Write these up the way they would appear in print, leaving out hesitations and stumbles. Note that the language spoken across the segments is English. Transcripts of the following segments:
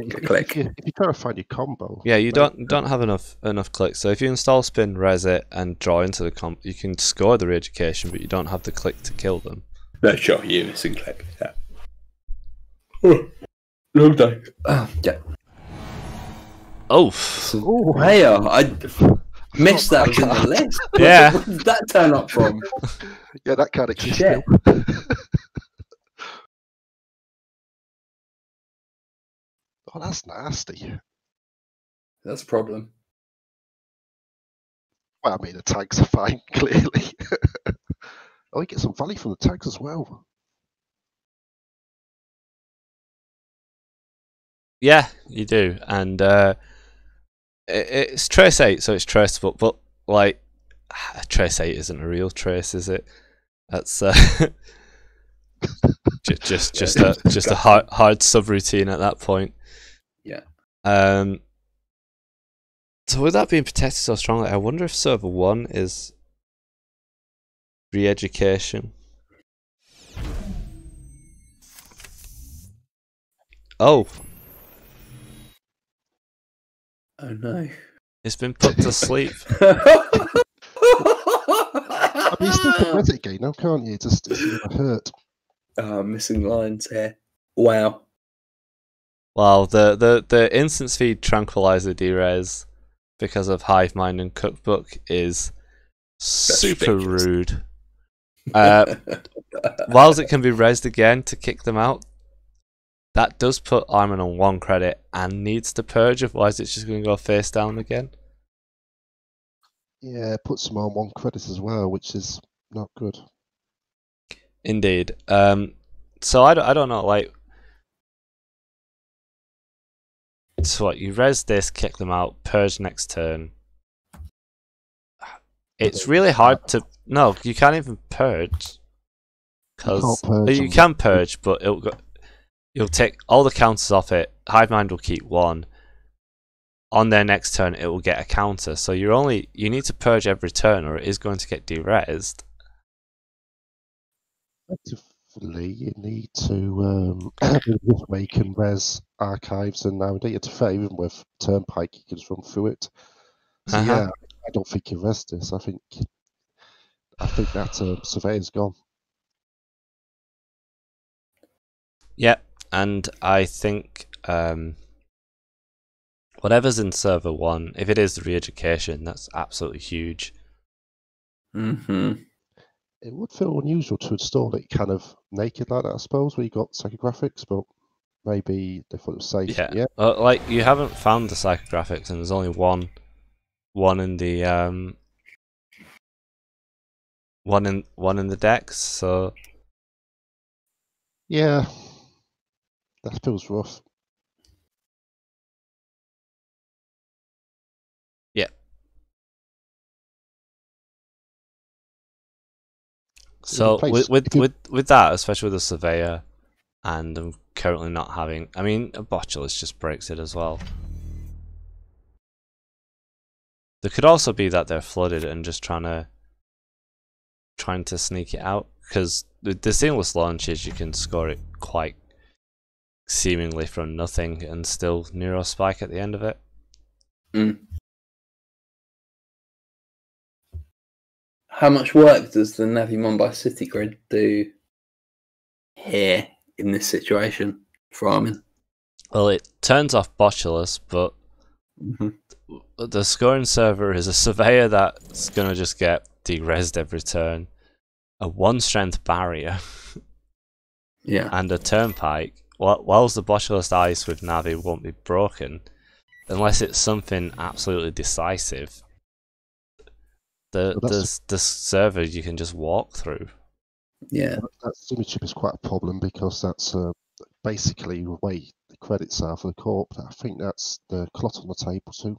click. If you try to find your combo, yeah, you don't have enough clicks. So if you install spin, res it, and draw into the comp, you can score the re-education, but you don't have the click to kill them. No, sure, you're missing click. Yeah. Long day. Yeah. Oh, Hey, I missed that was in the list. Yeah. Where did that turn up from? Yeah, that card exists Shit. still. Oh, that's nasty. That's a problem. Well, I mean, the tags are fine, clearly. Oh, you get some value from the tags as well. yeah, you do, and it's trace 8, so it's traceable. But like, trace 8 isn't a real trace, is it? That's just a hard subroutine at that point. Yeah. So with that being protected so strongly, I wonder if server 1 is re-education. Oh. Oh no. It's been put to sleep. I mean, you still can res it again now, can't you? It's gonna hurt. Missing lines here. Wow. Well, the instance feed tranquilizer derez because of Hive Mind and Cookbook is super rude. Whilst it can be resed again to kick them out, that does put Armin on 1 credit and needs to purge, otherwise it's just going to go face down again. Yeah, it puts them on 1 credit as well, which is not good. Indeed. So I don't know, like, so what, you res this, kick them out, purge next turn. It's really hard to... No, you can't even purge. Because you can purge, but you'll take all the counters off it. Hive Mind will keep 1. On their next turn, it will get a counter. So you need to purge every turn, or it is going to get derezzed. Effectively, you need to where you can res archives and nowadays to even with Turnpike, you can just run through it. So yeah, I don't think you res this. I think that surveyor's gone. Yeah, and I think whatever's in server 1, if it is the re-education, that's absolutely huge. Mm-hmm. It would feel unusual to install it kind of naked like that, I suppose, where you got psychographics, but maybe they thought it was safe. Yeah. Like, you haven't found the psychographics, and there's only one in the one in the decks, so yeah, that feels rough. yeah. So with that, especially with the surveyor, and I'm currently not having. I mean, a botulus just breaks it as well. There could also be that they're flooded and just trying to sneak it out, because the seamless launches, you can score it quite seemingly from nothing and still neurospike at the end of it. How much work does the Navi Mumbai City Grid do here in this situation for Armin? Well, it turns off botulus, but the scoring server is a surveyor that's going to just get derezzed every turn, a 1 strength barrier, and a turnpike. Whilst the botulus ice with Navi won't be broken, unless it's something absolutely decisive, the server you can just walk through. Yeah, that image chip is quite a problem, because that's basically the way the credits are for the corp. I think that's the clot on the table too.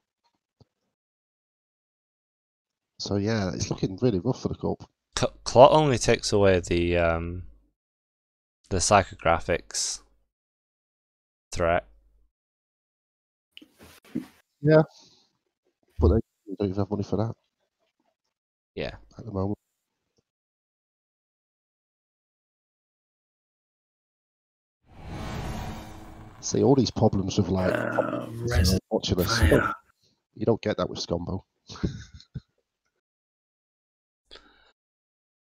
So yeah, it's looking really rough for the corp. Clot only takes away the psychographics threat. Yeah, but they don't even have money for that. Yeah, at the moment. See, all these problems with like Botulus, you don't get that with Scombo.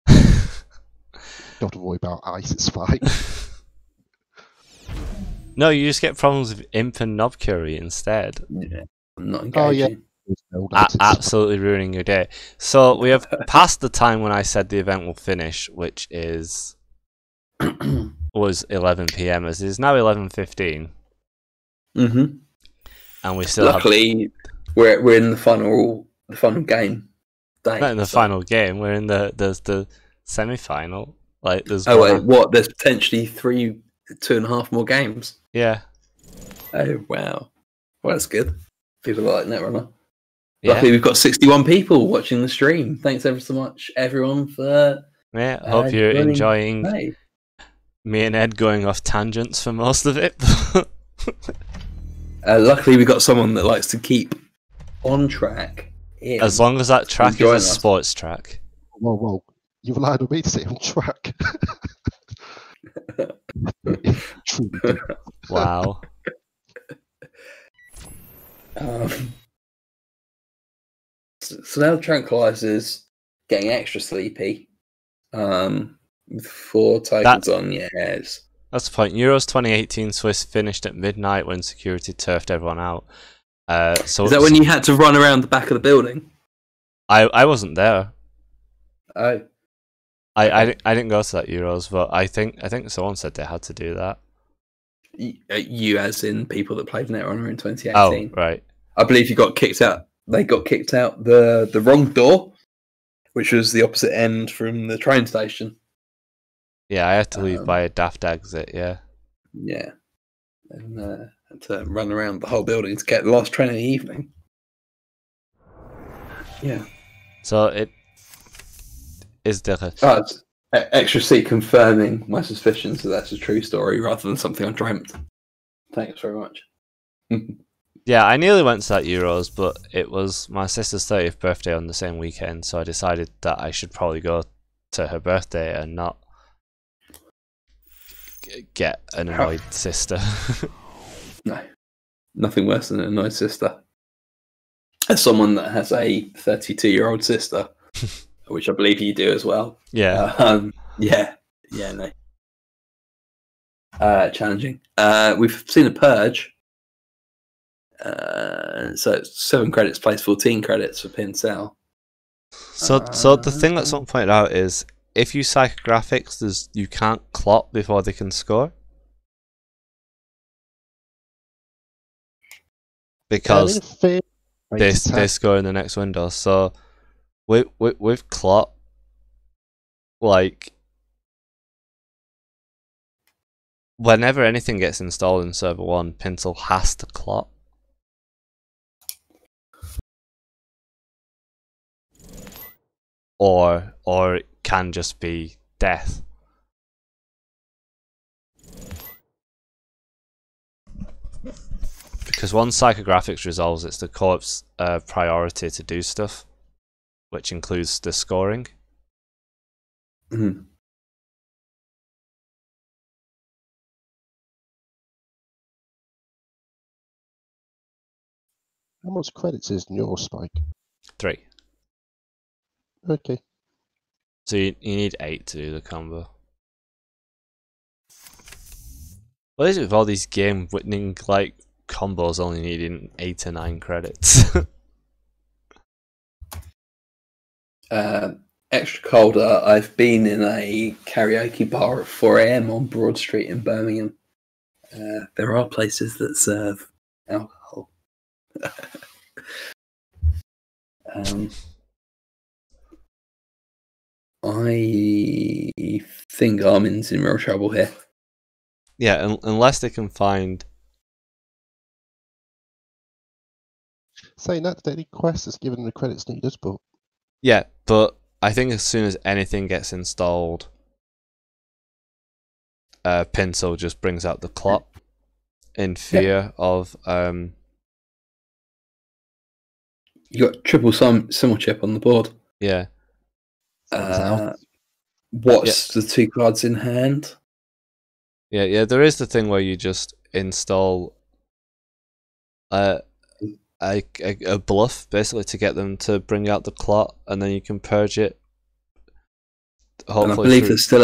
Don't have to worry about ice, it's fine. No, you just get problems with Imp and Knob Curry instead. Yeah, I'm not engaging. Absolutely ruining your day. So we have passed the time when I said the event will finish, which is was 11 PM. As it is now 11:15. And we still luckily we're in the final game. Not in the final game. We're in the semi-final. Like there's what? There's potentially 2.5 more games. Yeah. Oh wow. Well, that's good. People like Netrunner. Yeah. Luckily, we've got 61 people watching the stream. Thanks ever so much, everyone, for. Yeah, I hope you're enjoying me and Ed going off tangents for most of it. Luckily, we got someone that likes to keep on track. As long as that track is a sports track. Whoa. You've allowed me to stay on track. Wow. So now Tranquilizer's getting extra sleepy. With 4 tokens on, yes. That's the point. Euros 2018 Swiss finished at midnight when security turfed everyone out. So is that when you had to run around the back of the building? I wasn't there. Oh. I didn't go to that Euros, but I think someone said they had to do that. You as in people that played Netrunner in 2018. Oh, right. I believe you got kicked out. They got kicked out the wrong door, which was the opposite end from the train station. Yeah, I had to leave by a daft exit, yeah. Yeah. And had to run around the whole building to get the last train in the evening. Yeah. So it is different. Oh, it's Extra C confirming my suspicions that that's a true story rather than something I dreamt. Thanks very much. Yeah, I nearly went to that Euros, but it was my sister's 30th birthday on the same weekend, so I decided that I should probably go to her birthday and not get an annoyed sister. No, nothing worse than an annoyed sister. As someone that has a 32-year-old sister, which I believe you do as well. Yeah. No. Challenging. We've seen a purge. So it's 7 credits plays 14 credits for Pincel. So the thing that someone pointed out is if you psychographics, you can't clot before they can score. Because they score in the next window. So with clot, like whenever anything gets installed in server 1, Pincel has to clot. Or it can just be death. Because once psychographics resolves, it's the co-op's priority to do stuff, which includes the scoring. Mm-hmm. How much credits is in your Spike? 3. Okay. So you need 8 to do the combo. What is it with all these game winning like combos only needing 8 or 9 credits? Extra colder. I've been in a karaoke bar at 4 AM on Broad Street in Birmingham. There are places that serve alcohol. I think Armin's in real trouble here. Yeah, unless they can find. Saying that, the daily quest is given the credits needed, but. Yeah, but I think as soon as anything gets installed, Pincel just brings out the clot in fear of. You got triple simul chip on the board. Yeah. What's the 2 cards in hand? Yeah. There is the thing where you just install a bluff basically to get them to bring out the clot, and then you can purge it. Hopefully, and I believe there's still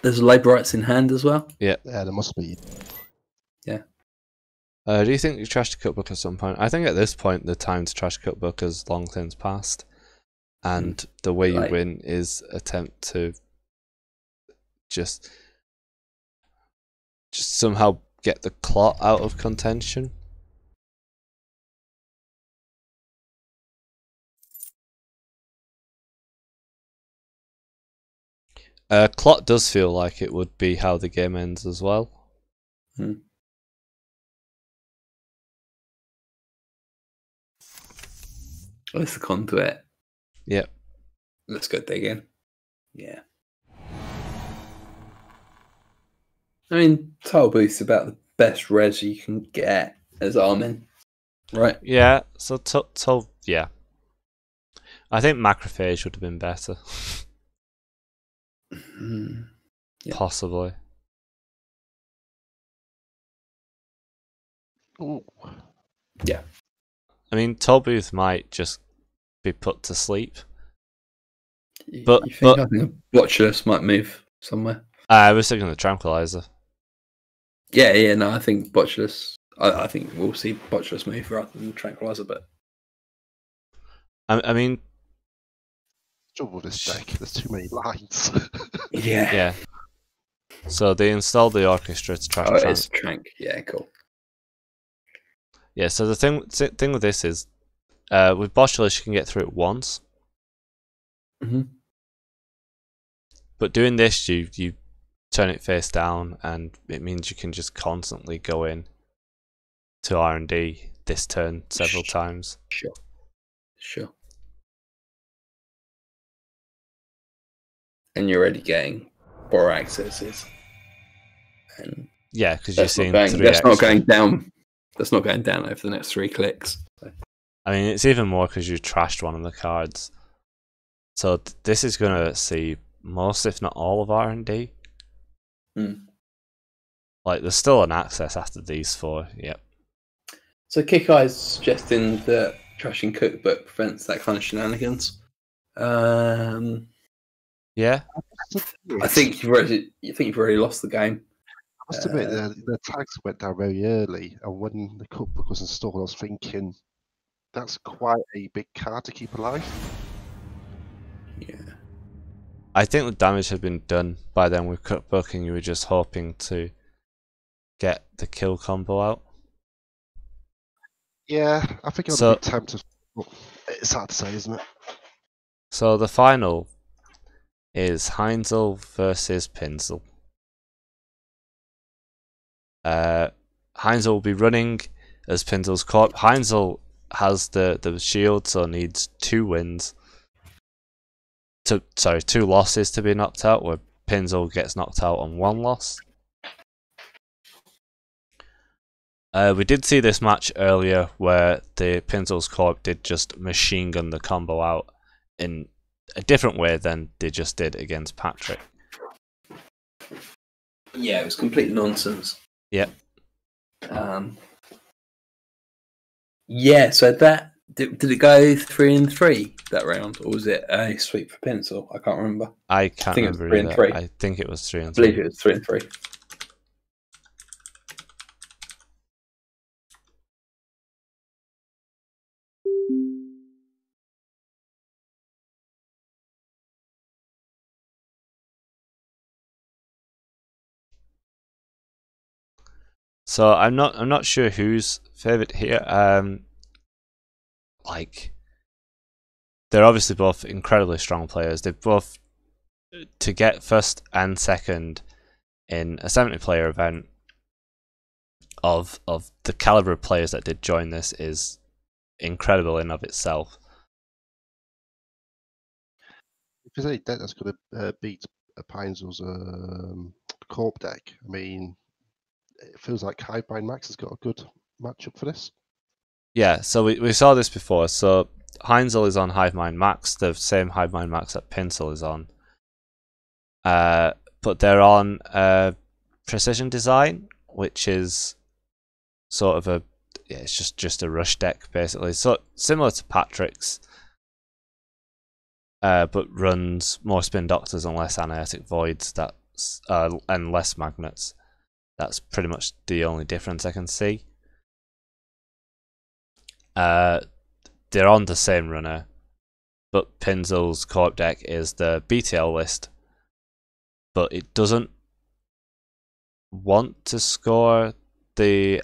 there's laborites in hand as well. Yeah, there must be. Yeah. Do you think you trashed a cookbook at some point? I think at this point the time to trash a cookbook has long since passed, and the way you win is attempt to just somehow get the clot out of contention. Clot does feel like it would be how the game ends as well. Let's the conduit. Yep. Let's go dig in. Yeah. I mean, Tile Booth's about the best res you can get as Armin, right? Yeah, so yeah. I think Macrophage would have been better. Yeah. Possibly. Ooh. Yeah. I mean, Tollbooth might just be put to sleep. But I think Botulus might move somewhere. I was thinking the Tranquilizer. Yeah, no, I think Botulus. I think we'll see Botulus move rather than Tranquilizer, but I mean, trouble with this deck. There's too many lines. Yeah. So they installed the Orchestra to trash. Oh, it's Trank. Yeah, cool. Yeah. So the thing with this is, with Botulus you can get through it once. But doing this, you turn it face down, and it means you can just constantly go in to R&D this turn several times. Sure. And you're already getting 4 accesses. And yeah, because you're seeing that's not going down. That's not going down over the next 3 clicks. So. I mean, it's even more because you trashed one of the cards. So this is going to see most, if not all, of R&D. Like, there's still an access after these 4. Yep. So Kick Eye's suggesting that trashing Cookbook prevents that kind of shenanigans. Yeah. I think you've already lost the game. I must admit, the tags went down very early, and when the Cookbook was installed, I was thinking that's quite a big card to keep alive. Yeah. I think the damage had been done by then with Cookbook, and you were just hoping to get the kill combo out. Yeah, I think it'll be time to. Well, it's hard to say, isn't it? So the final is Heinzel versus Pinsel. Heinzel will be running as Pinsel's corp. Heinzel has the shield, so needs 2 wins. 2 losses to be knocked out, where Pinsel gets knocked out on 1 loss. We did see this match earlier where the Pinsel's corp did just machine gun the combo out in a different way than they just did against Patrick. Yeah, it was complete nonsense. Yep. Yeah, so that did it go 3-3 that round, or was it a sweep for Pencil? I can't remember. I can't remember. It was 3-3. I think it was 3-3. I believe it was 3-3. So I'm not sure who's favourite here. Like, they're obviously both incredibly strong players. They've both, to get first and second in a 70-player event of the caliber of players that did join this is incredible in of itself. If there's any deck that's going to beat Pinesel's Corp deck, I mean, it feels like Hivebind Max has got a good matchup for this. Yeah, so we saw this before. So Heinzel is on Hivebind Max, the same Hivebind Max that Pinsel is on. But they're on Precision Design, which is sort of it's just a rush deck basically. So similar to Patrick's, but runs more Spin Doctors and less Anaerotic Voids. That's and less Magnets. That's pretty much the only difference I can see. They're on the same runner, but Pinzel's Corp deck is the BTL list, but it doesn't want to score the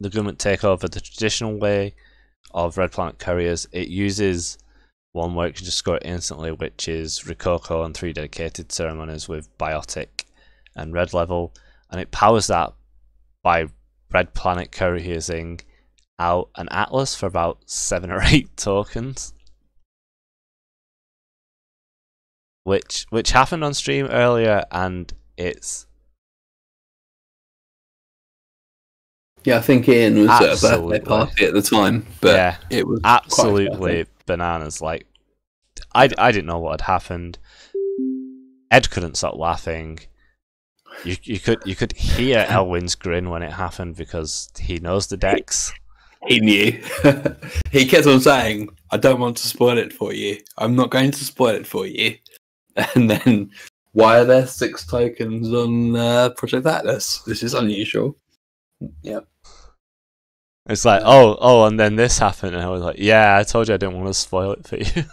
government takeover the traditional way of Red Planet Couriers. It uses one where it can just score it instantly, which is Rococo and 3 dedicated ceremonies with Biotic and Red level, and it powers that by Red Planet Couriersing out an Atlas for about 7 or 8 tokens, which happened on stream earlier, and it's I think Ian was at a birthday party at the time, but yeah, it was absolutely bananas. Like, I didn't know what had happened. Ed couldn't stop laughing. You could hear Elwin's grin when it happened because he knows the decks. He knew. He kept on saying, "I don't want to spoil it for you. I'm not going to spoil it for you." And then, why are there 6 tokens on Project Atlas? This is unusual. Yep. It's like, oh, and then this happened, and I was like, yeah, I told you I didn't want to spoil it for you.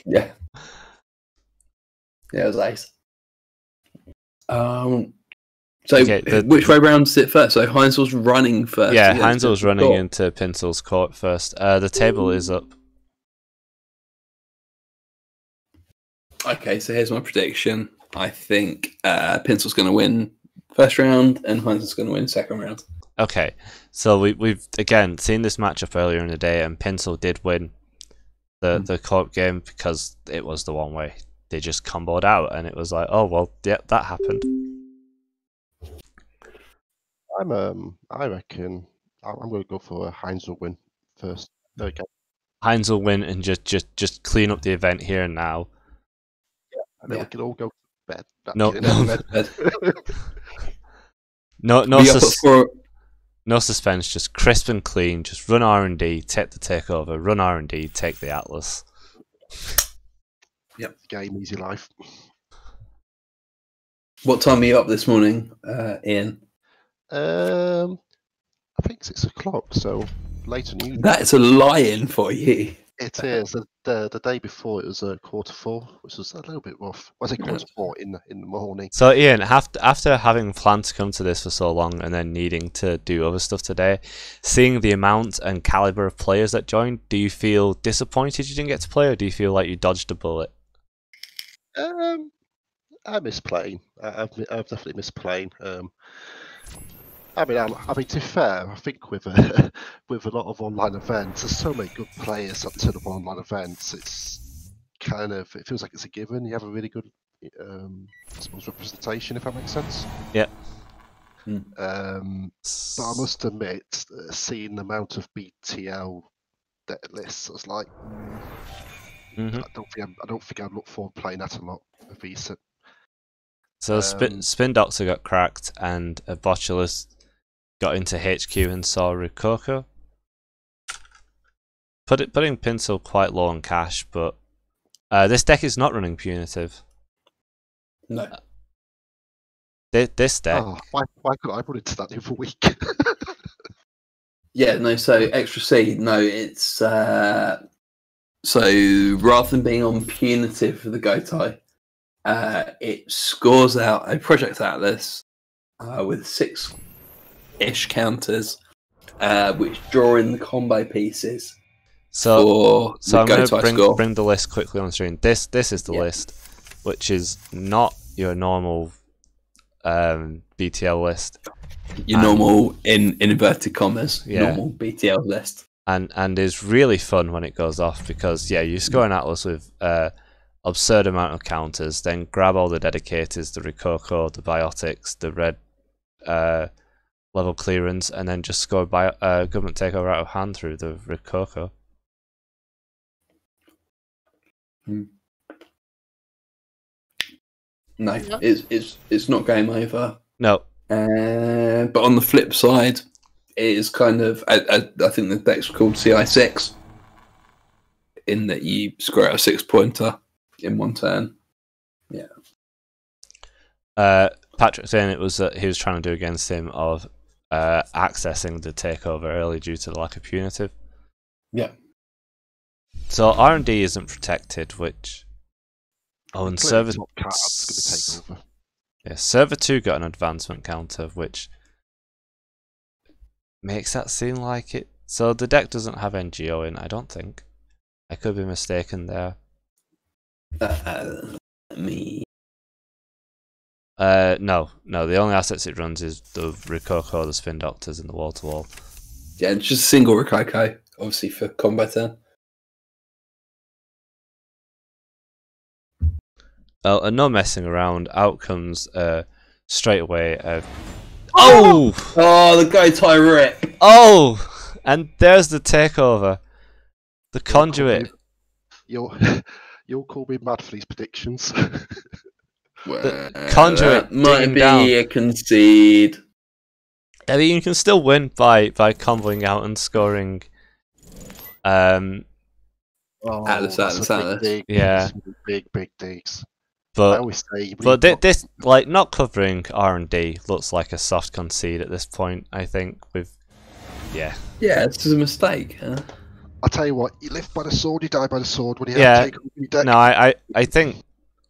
Yeah, it was nice. So okay, which way round is it first? So Heinzel's running first. Yeah, Heinzel's running into Pinsel's court first. The table is up. Okay, so here's my prediction. I think Pinsel's going to win first round, and Heinzel's going to win second round. Okay, so we've again seen this matchup earlier in the day, and Pinsel did win the court game because it was the one where they just comboed out, and it was like, oh well, yeah, that happened. I reckon I'm going to go for a Heinzel win first. Okay. Heinzel win and just clean up the event here and now. Yeah, and then we can all go to bed. No suspense, just crisp and clean. Just run R&D, take the takeover. Run R&D, take the Atlas. Yep, game, easy life. What time are you up this morning, Ian? I think 6 o'clock, so later than usual. That's a lie-in for you. It is. The day before it was 4:45, which was a little bit rough. Was it 4:45 in the morning? So Ian, after having planned to come to this for so long and then needing to do other stuff today, seeing the amount and caliber of players that joined, do you feel disappointed you didn't get to play, or do you feel like you dodged a bullet? I miss playing. I've definitely missed playing. I mean, to be fair, I think with a lot of online events, there's so many good players that turn up on online events. It's it feels like it's a given. You have a really good, I suppose, representation, if that makes sense. Yeah. But I must admit, seeing the amount of BTL deck lists, I was like, I don't think I'd look forward to playing that a lot of recent. So Spin Doctor got cracked, and a Botulus got into HQ and saw Rococo. Putting Pinsel quite low on cash, but this deck is not running Punitive. No. This deck. Oh, why could I put into that the other week? Yeah, no, so Extra C, no, it's so rather than being on Punitive for the Gotai, it scores out a Project Atlas with 6-ish counters, which draw in the combo pieces. So I'm going to bring the list quickly on screen. This is the list, which is not your normal BTL list. Your normal, in inverted commas, normal BTL list. And is really fun when it goes off because, you score an Atlas with absurd amount of counters, then grab all the dedicators, the Rococo, the Biotics, the red level clearance, and then just score government takeover out of hand through the Rococo. No, it's not game over. No, But on the flip side, it is kind of I think the deck's called CI6, in that you score out a 6-pointer in one turn. Yeah. Patrick saying it was that he was trying to do against him of accessing the takeover early due to the lack of punitive. Yeah. So R&D isn't protected, which and server server 2 got an advancement counter, which makes that seem like it. So the deck doesn't have NGO in, I don't think. I could be mistaken there. No. The only assets it runs is the Rococo, the Spin Doctors, and the Wall to Wall. Yeah, it's just a single Rococo, obviously for combat turn. Oh, and no messing around. Out comes straight away. Oh, the Go-Tai rip. Oh, and there's the takeover. The conduit. You'll call me mad for these predictions. The conduit might be down. a concede. I mean, you can still win by comboing out and scoring. Atlas. Yeah, big digs. But I always say, this like not covering R&D looks like a soft concede at this point. I think yeah, this is a mistake. Huh? I'll tell you what, you live by the sword, you die by the sword. When you yeah, take your deck. No, I think,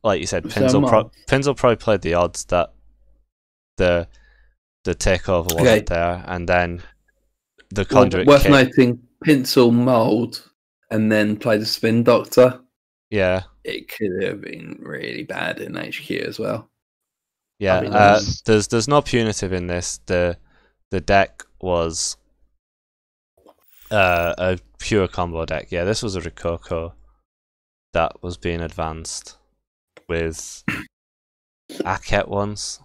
like you said, Pinzel probably played the odds that the takeover wasn't there, and then the conduit. Worth noting, Pinsel mould and then play the Spin Doctor. Yeah, it could have been really bad in HQ as well. Yeah, I mean, there's no punitive in this. The deck was a pure combo deck. Yeah, this was a Rococo that was being advanced with Aket once.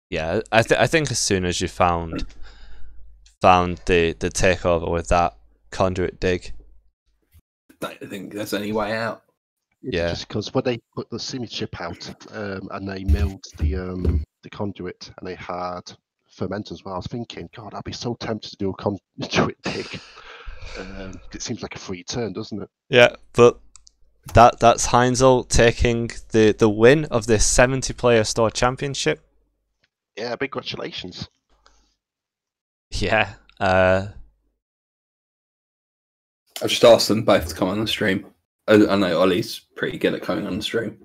Yeah, I think as soon as you found the takeover with that conduit dig, I don't think there's any way out. Yeah, just because when they put the Simi chip out and they milled the conduit and they had ferment as well, I was thinking, God, I'd be so tempted to do a conduit dig. It seems like a free turn, doesn't it? Yeah, but that's Heinzel taking the win of this 70-player store championship. Yeah, big congratulations. Yeah. I just asked them both to come on the stream. I know Ollie's pretty good at coming on the stream.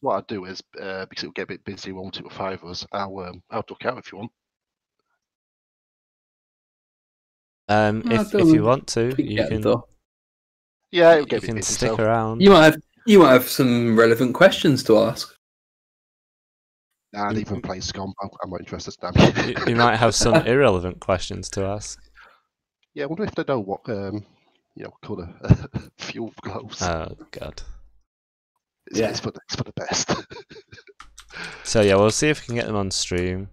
What I'll do is, because it'll get a bit busy, 1, 2, or 5 of us, I'll duck out if you want. If you want to, you can. Yeah, it'll get you can busy, stick so. around. You might have some relevant questions to ask. Nah, I'd even play Scum. I'm not interested. You might have some irrelevant questions to ask. Yeah, I wonder if they know what colour fuel glows. Oh God. It's for the best. So yeah, we'll see if we can get them on stream.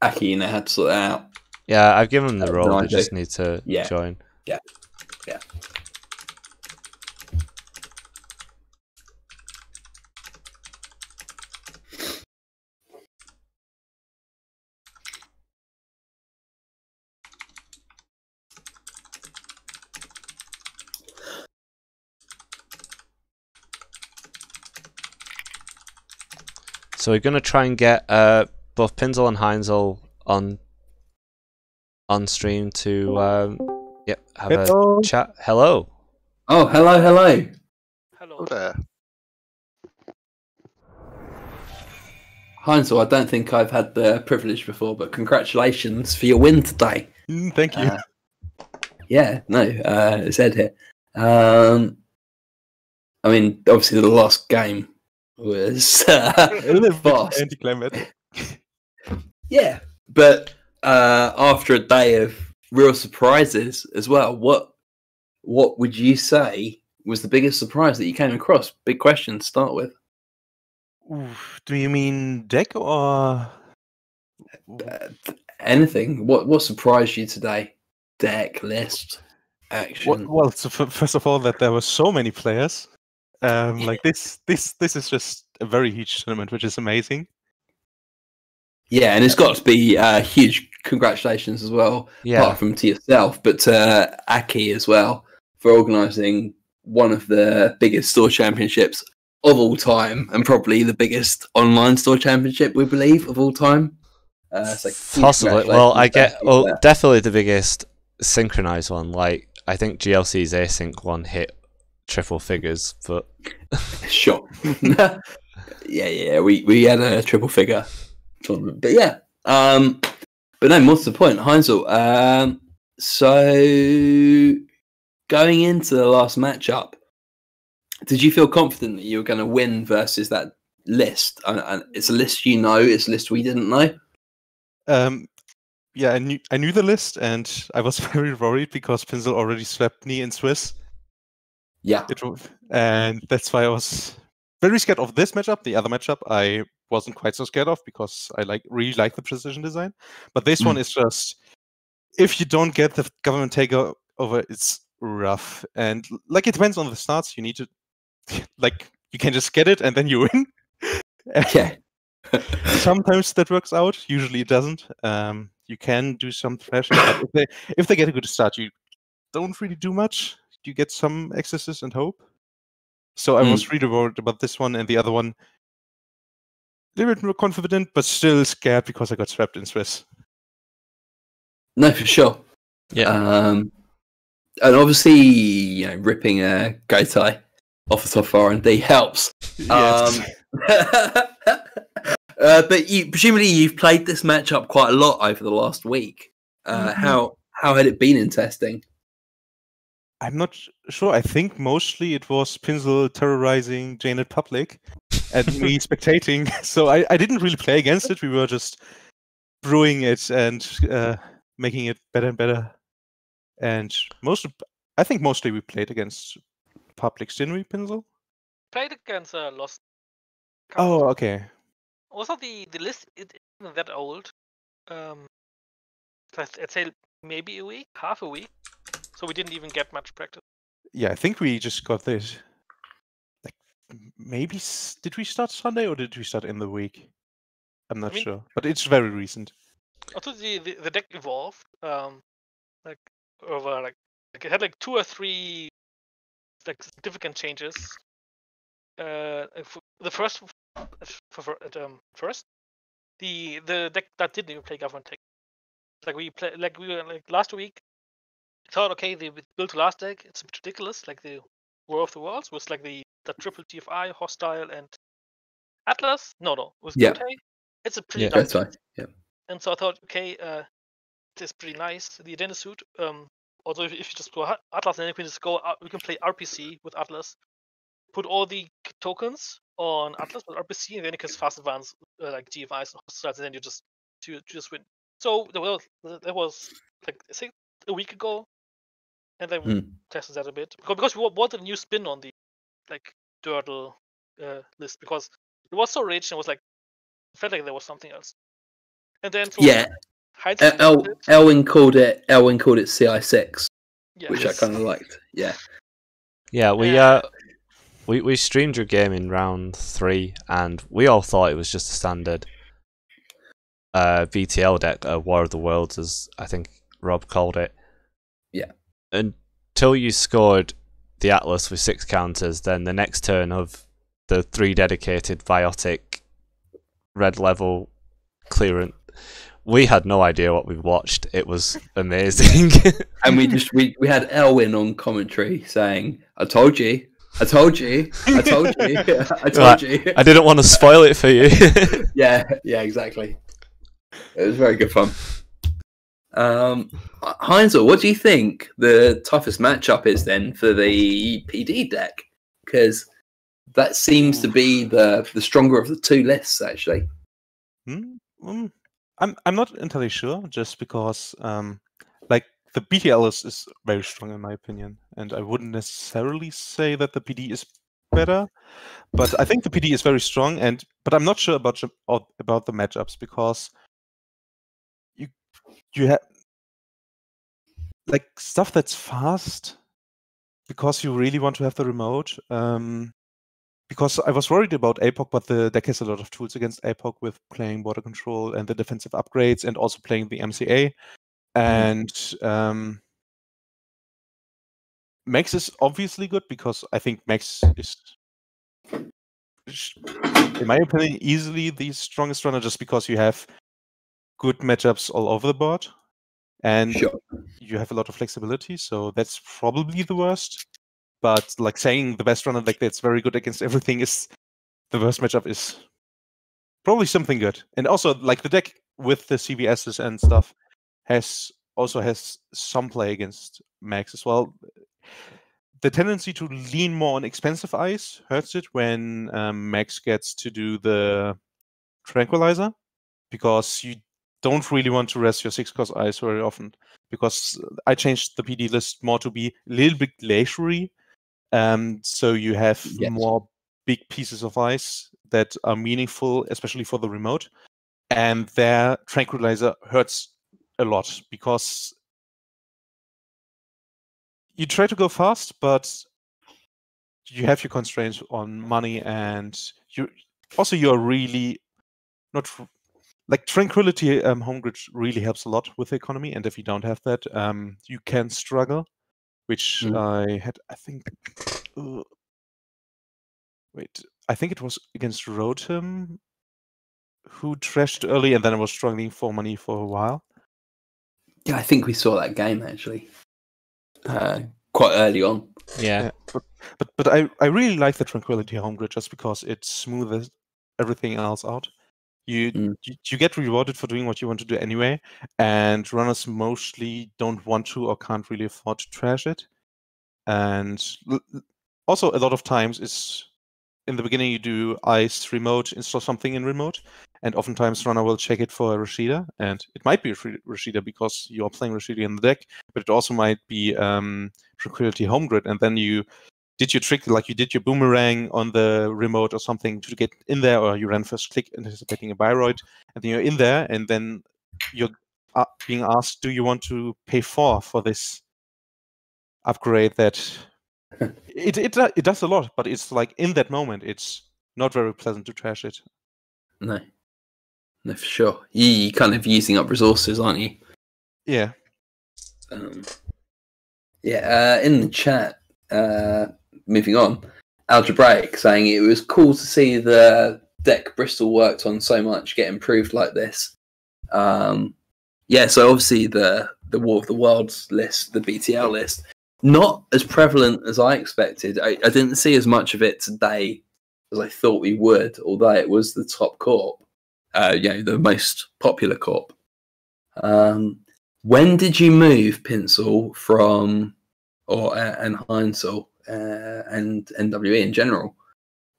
Aki, you know how to sort that out. Yeah, I've given them the role. They just need to join. Yeah. So we're going to try and get both Pinzel and Heinzel on stream to have a chat. Hello. Oh, hello. Hello there. Heinzel, I don't think I've had the privilege before, but congratulations for your win today. Thank you. It's Ed here. I mean, obviously the last game was a little fast. bit anticlimactic. Yeah, but after a day of real surprises as well, what would you say was the biggest surprise that you came across? Big question to start with. Oof, do you mean deck or anything? What surprised you today? Deck, list, action. Well, so first of all, that there were so many players. Like this is just a very huge tournament, which is amazing. Yeah, and it's got to be huge congratulations as well, apart from to yourself, but to Aki as well for organising one of the biggest store championships of all time, and probably the biggest online store championship, we believe, of all time. So possibly. Well, definitely the biggest synchronized one. Like, I think GLC's async one hit triple figures, but sure. yeah, we had a triple figure tournament, but yeah. But no, more to the point, Heinzel. So going into the last matchup, did you feel confident that you were going to win versus that list? It's a list it's a list we didn't know. Yeah, I knew the list, and I was very worried because Pinsel already swept me in Swiss. Yeah, and that's why I was very scared of this matchup. The other matchup I wasn't quite so scared of because I really like the precision design. But this one is just, if you don't get the government takeover, it's rough. And like, it depends on the starts. You need to, like, you can just get it and then you win. Yeah. Sometimes that works out. Usually it doesn't. You can do some thrashing, but if they get a good start, you don't really do much. You get some excesses and hope. So I was really worried about this one, and the other one a little bit more confident, but still scared because I got swept in Swiss. No, for sure. Yeah. And obviously, ripping a Gotai off the top of R&D helps. Yes. But presumably you've played this matchup quite a lot over the last week. How had it been in testing? I'm not sure. I think mostly it was Pinsel terrorizing Janet Public and me spectating. So I didn't really play against it. We were just brewing it and making it better and better. And I think mostly we played against Publics, didn't we, Pinsel? Played against Lost. Oh, okay. Also, the list isn't that old. I'd say maybe a week, half a week. So we didn't even get much practice. Yeah, I think we just got this. Like, maybe did we start Sunday or did we start in the week? I'm not sure, but it's very recent. Also, the deck evolved. Like over it had like 2 or 3 like significant changes. The first, the deck that didn't even play government tech. We were last week. Thought, okay, they built the last deck. It's a bit ridiculous. Like the War of the Worlds was like the triple TFI, hostile, and Atlas. No, it was Gotai. It's a pretty nice. Gotai. Yeah. And so I thought, okay, it's pretty nice. The identity suit. Also, if you just go Atlas, then you can just go. We can play RPC with Atlas. Put all the tokens on Atlas with RPC, and then you can fast advance like GFIs and hostiles, and then you just win. So that was like I think a week ago. And then we tested that a bit because we wanted a new spin on the Dirtle list because it was so rich and it was like it felt like there was something else. And then Elwin called it CI6, which I kind of liked. Yeah. Yeah, we streamed your game in round 3, and we all thought it was just a standard VTL deck, War of the Worlds, as I think Rob called it. Yeah. Until you scored the Atlas with 6 counters, then the next turn of the 3 dedicated Biotic red level clearance, we had no idea what we watched. It was amazing. And we had Elwin on commentary saying, I told you. I told you. I told you. I told you. I didn't want to spoil it for you. Yeah, exactly. It was very good fun. Heinzel, what do you think the toughest matchup is then for the PD deck? Because that seems to be the stronger of the 2 lists, actually. I'm not entirely sure, just because like the BTL is very strong in my opinion, and I wouldn't necessarily say that the PD is better, but I think the PD is very strong. But I'm not sure about the matchups because you have like stuff that's fast because you really want to have the remote. because I was worried about APOC, but the deck has a lot of tools against APOC with playing border control and the defensive upgrades, and also playing the MCA. And Max is obviously good because I think Max is, in my opinion, easily the strongest runner, just because you have good matchups all over the board, and you have a lot of flexibility. So that's probably the worst. But like saying the best runner deck that's very good against everything is the worst matchup is probably something good. And also, like, the deck with the CVSs and stuff has some play against Max as well. The tendency to lean more on expensive ice hurts it when Max gets to do the Tranquilizer, because you don't really want to rest your 6-cost ice very often. Because I changed the PD list more to be a little bit glaciery, so you have more big pieces of ice that are meaningful, especially for the remote. And their Tranquilizer hurts a lot, because you try to go fast, but you have your constraints on money, and you're really not like Tranquility. Home grid really helps a lot with the economy, and if you don't have that, you can struggle. Which I had, I think. I think it was against Rotom, who trashed early, and then I was struggling for money for a while. Yeah, I think we saw that game actually quite early on. Yeah. But I really like the Tranquility home grid just because it smoothes everything else out. You get rewarded for doing what you want to do anyway, and runners mostly don't want to or can't really afford to trash it. And also, a lot of times it's in the beginning you do ice remote, install something in remote, and oftentimes runner will check it for a Rashida, and it might be a Rashida because you're playing Rashida in the deck, but it also might be Tranquility home grid, and then you did your trick, like you did your boomerang on the remote or something to get in there, or you ran first click anticipating a Bayreuth, and then you're in there, and then you're being asked, do you want to pay 4 for this upgrade that it does a lot, but it's like in that moment it's not very pleasant to trash it. No, for sure. You're kind of using up resources, aren't you? Yeah. In the chat, moving on, Algebraic saying it was cool to see the deck Bristol worked on so much get improved like this. So obviously the War of the Worlds list, the BTL list, not as prevalent as I expected. I didn't see as much of it today as I thought we would, although it was the top corp, the most popular corp. When did you move Pinsel from, and Heinzel and NWE in general?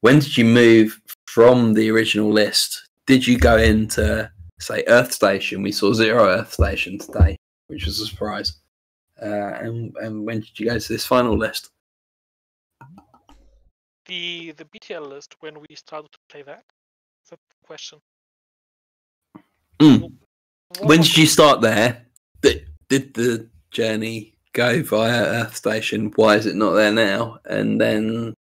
When did you move from the original list? Did you go into, say, Earth Station? We saw 0 Earth Station today, which was a surprise. And when did you go to this final list? The BTL list, when we started to play that? Is that the question? When did you start there? Did the journey go via Earth Station? Why is it not there now? And then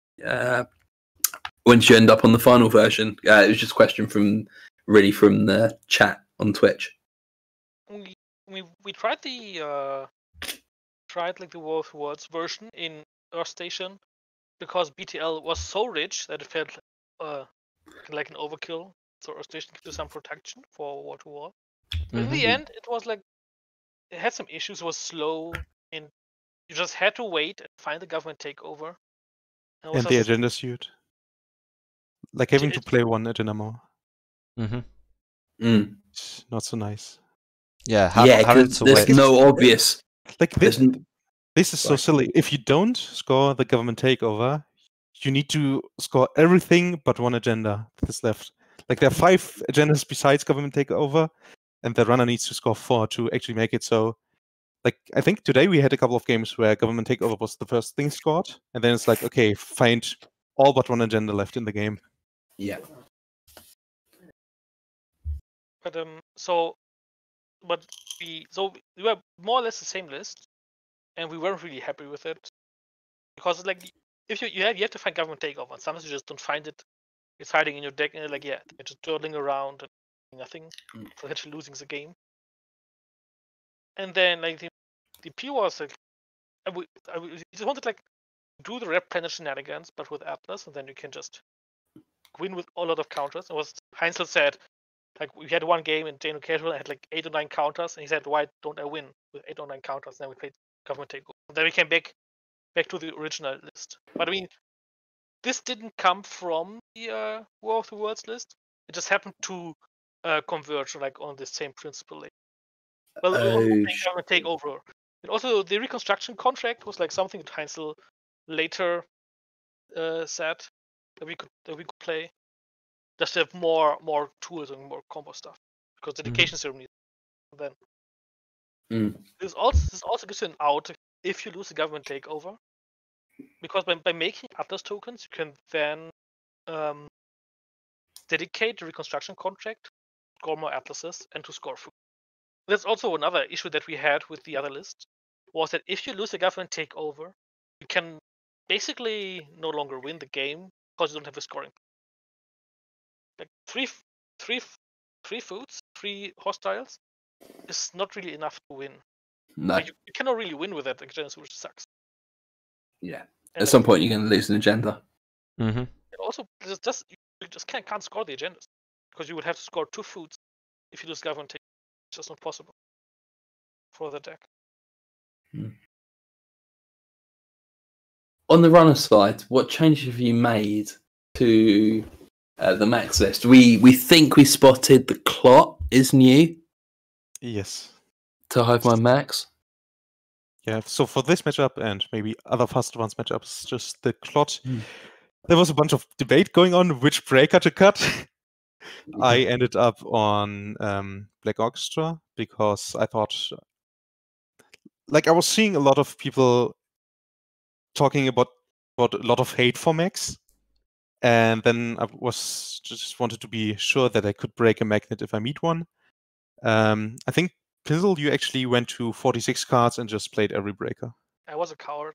when did you end up on the final version? It was just a question from the chat on Twitch. We tried the War of Worlds version in Earth Station because BTL was so rich that it felt like an overkill. So Earth Station gives you some protection for War to War. But in the end, it was like it had some issues. It was slow, and you just had to wait and find the government takeover. And the agenda suit, like having to play one agenda more. Not so nice. Yeah, having to there's wait. no obvious. Like this is so silly. If you don't score the government takeover, you need to score everything but one agenda that's left. Like there are 5 agendas besides government takeover, and the runner needs to score 4 to actually make it. So, like, I think today we had a couple of games where government takeover was the first thing scored, and then it's like, okay, find all but one agenda left in the game. Yeah. But we were more or less the same list, and we weren't really happy with it because like if you have to find government takeover, and sometimes you just don't find it. It's hiding in your deck, and you're like, yeah, you're just dawdling around and nothing, potentially losing the game. And then like the P was like, we just wanted like do the Red Planet shenanigans, but with Atlas, and then you can just win with a lot of counters. And was Heinzel said, like we had one game in Dano Casual, and had like 8 or 9 counters, and he said, why don't I win with 8 or 9 counters? And then we played Government Takeover. And then we came back to the original list. But I mean, this didn't come from the War of the Worlds list. It just happened to converge like on the same principle. Like, well, Government Takeover. And also the reconstruction contract was like something that Heinzel later said that we could play. Just to have more tools and more combo stuff. Because dedication ceremonies then. This also gives you an out if you lose the government takeover. Because by making Atlas tokens, you can then dedicate the reconstruction contract, score more Atlases, and to score food. That's also another issue that we had with the other list, was that if you lose the government takeover, you can basically no longer win the game because you don't have the scoring. Like three foods, 3 hostiles is not really enough to win. No. Like, you cannot really win with that, which sucks. Yeah. And at some point, you're going to lose an agenda. Mm-hmm. Also, you just can't score the agendas because you would have to score 2 foods if you lose government take. It's just not possible for the deck. On the runner side, what changes have you made to the max list? We think we spotted the clot is new. Yes. To Hive Mind Max. Yeah, so for this matchup and maybe other Fast Ones matchups, just the clot. There was a bunch of debate going on which breaker to cut. I ended up on Black Orchestra because I thought, like, I was seeing a lot of people talking about a lot of hate for Max, and then I was just wanted to be sure that I could break a magnet if I meet one. I think Pizzle, you actually went to 46 cards and just played every breaker. I was a coward.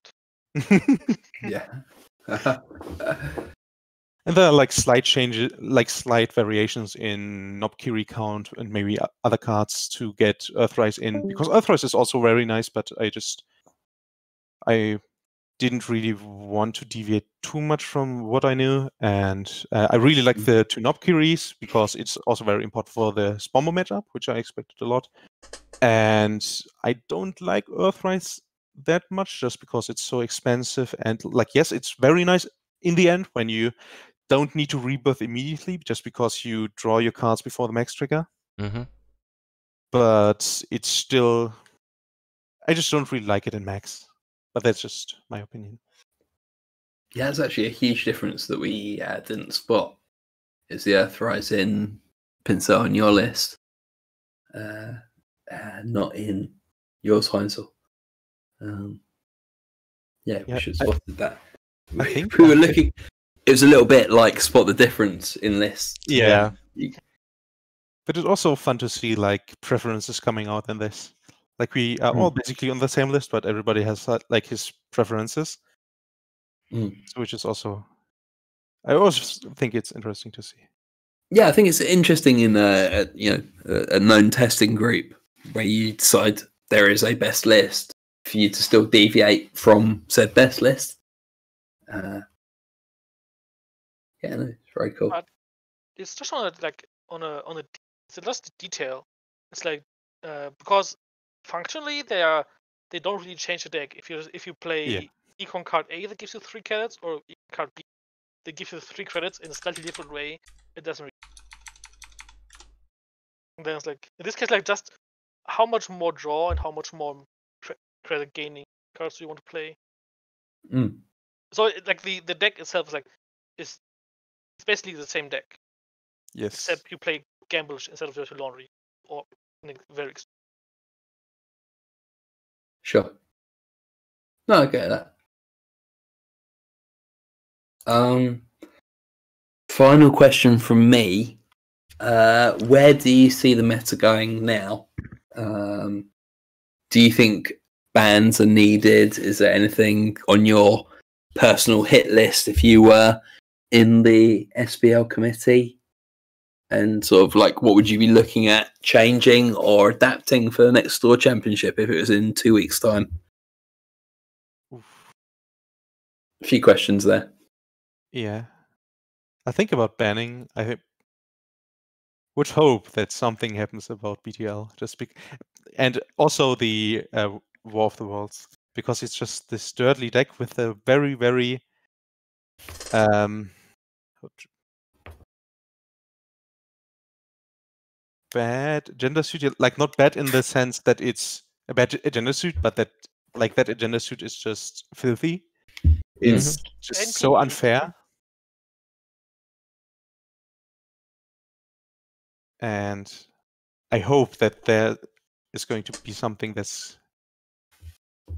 Yeah. And there are like slight changes, like slight variations in Nobkiri count and maybe other cards to get Earthrise in, because Earthrise is also very nice, but I didn't really want to deviate too much from what I knew, and I really like the 2 Nobkiris because it's also very important for the Spombo matchup, which I expected a lot. And I don't like Earthrise that much just because it's so expensive, and like, yes, it's very nice in the end when you don't need to rebirth immediately just because you draw your cards before the max trigger. But it's still, I just don't really like it in max. But that's just my opinion. Yeah, it's actually a huge difference that we didn't spot. Is the Earthrise in Pincel on your list, not in yours, Heinzel. Yeah, we should have spotted that. I think we were looking. It was a little bit like spot the difference in lists. Yeah. But it's also fun to see like preferences coming out in this. Like we are all basically on the same list, but everybody has like his preferences. So which is also, I always think it's interesting to see. Yeah, I think it's interesting in a known testing group where you decide there is a best list for you to still deviate from said best list. Yeah, no, it's very cool. But it's just on a it's just a detail. It's like because functionally they don't really change the deck. If you play Econ card A that gives you 3 credits, or Econ card B that gives you 3 credits in a slightly different way, it doesn't really. And then it's like in this case, like just how much more draw and how much more credit gaining cards do you want to play. So like the deck itself is it's basically the same deck. Yes. Except you play Gamblish instead of Dirty Laundry, or very. Sure. No, I get that. Final question from me. Where do you see the meta going now? Do you think bans are needed? Is there anything on your personal hit list if you were in the SBL committee? And sort of like, what would you be looking at changing or adapting for the next Store Championship if it was in 2 weeks' time? Oof. A few questions there. Yeah. I think about banning. Would hope that something happens about BTL. And also the War of the Worlds, because it's just this dirtly deck with a very, very bad agenda suit. Like, not bad in the sense that it's a bad agenda suit, but that agenda suit is just filthy. It's just so unfair. And I hope that there is going to be something that's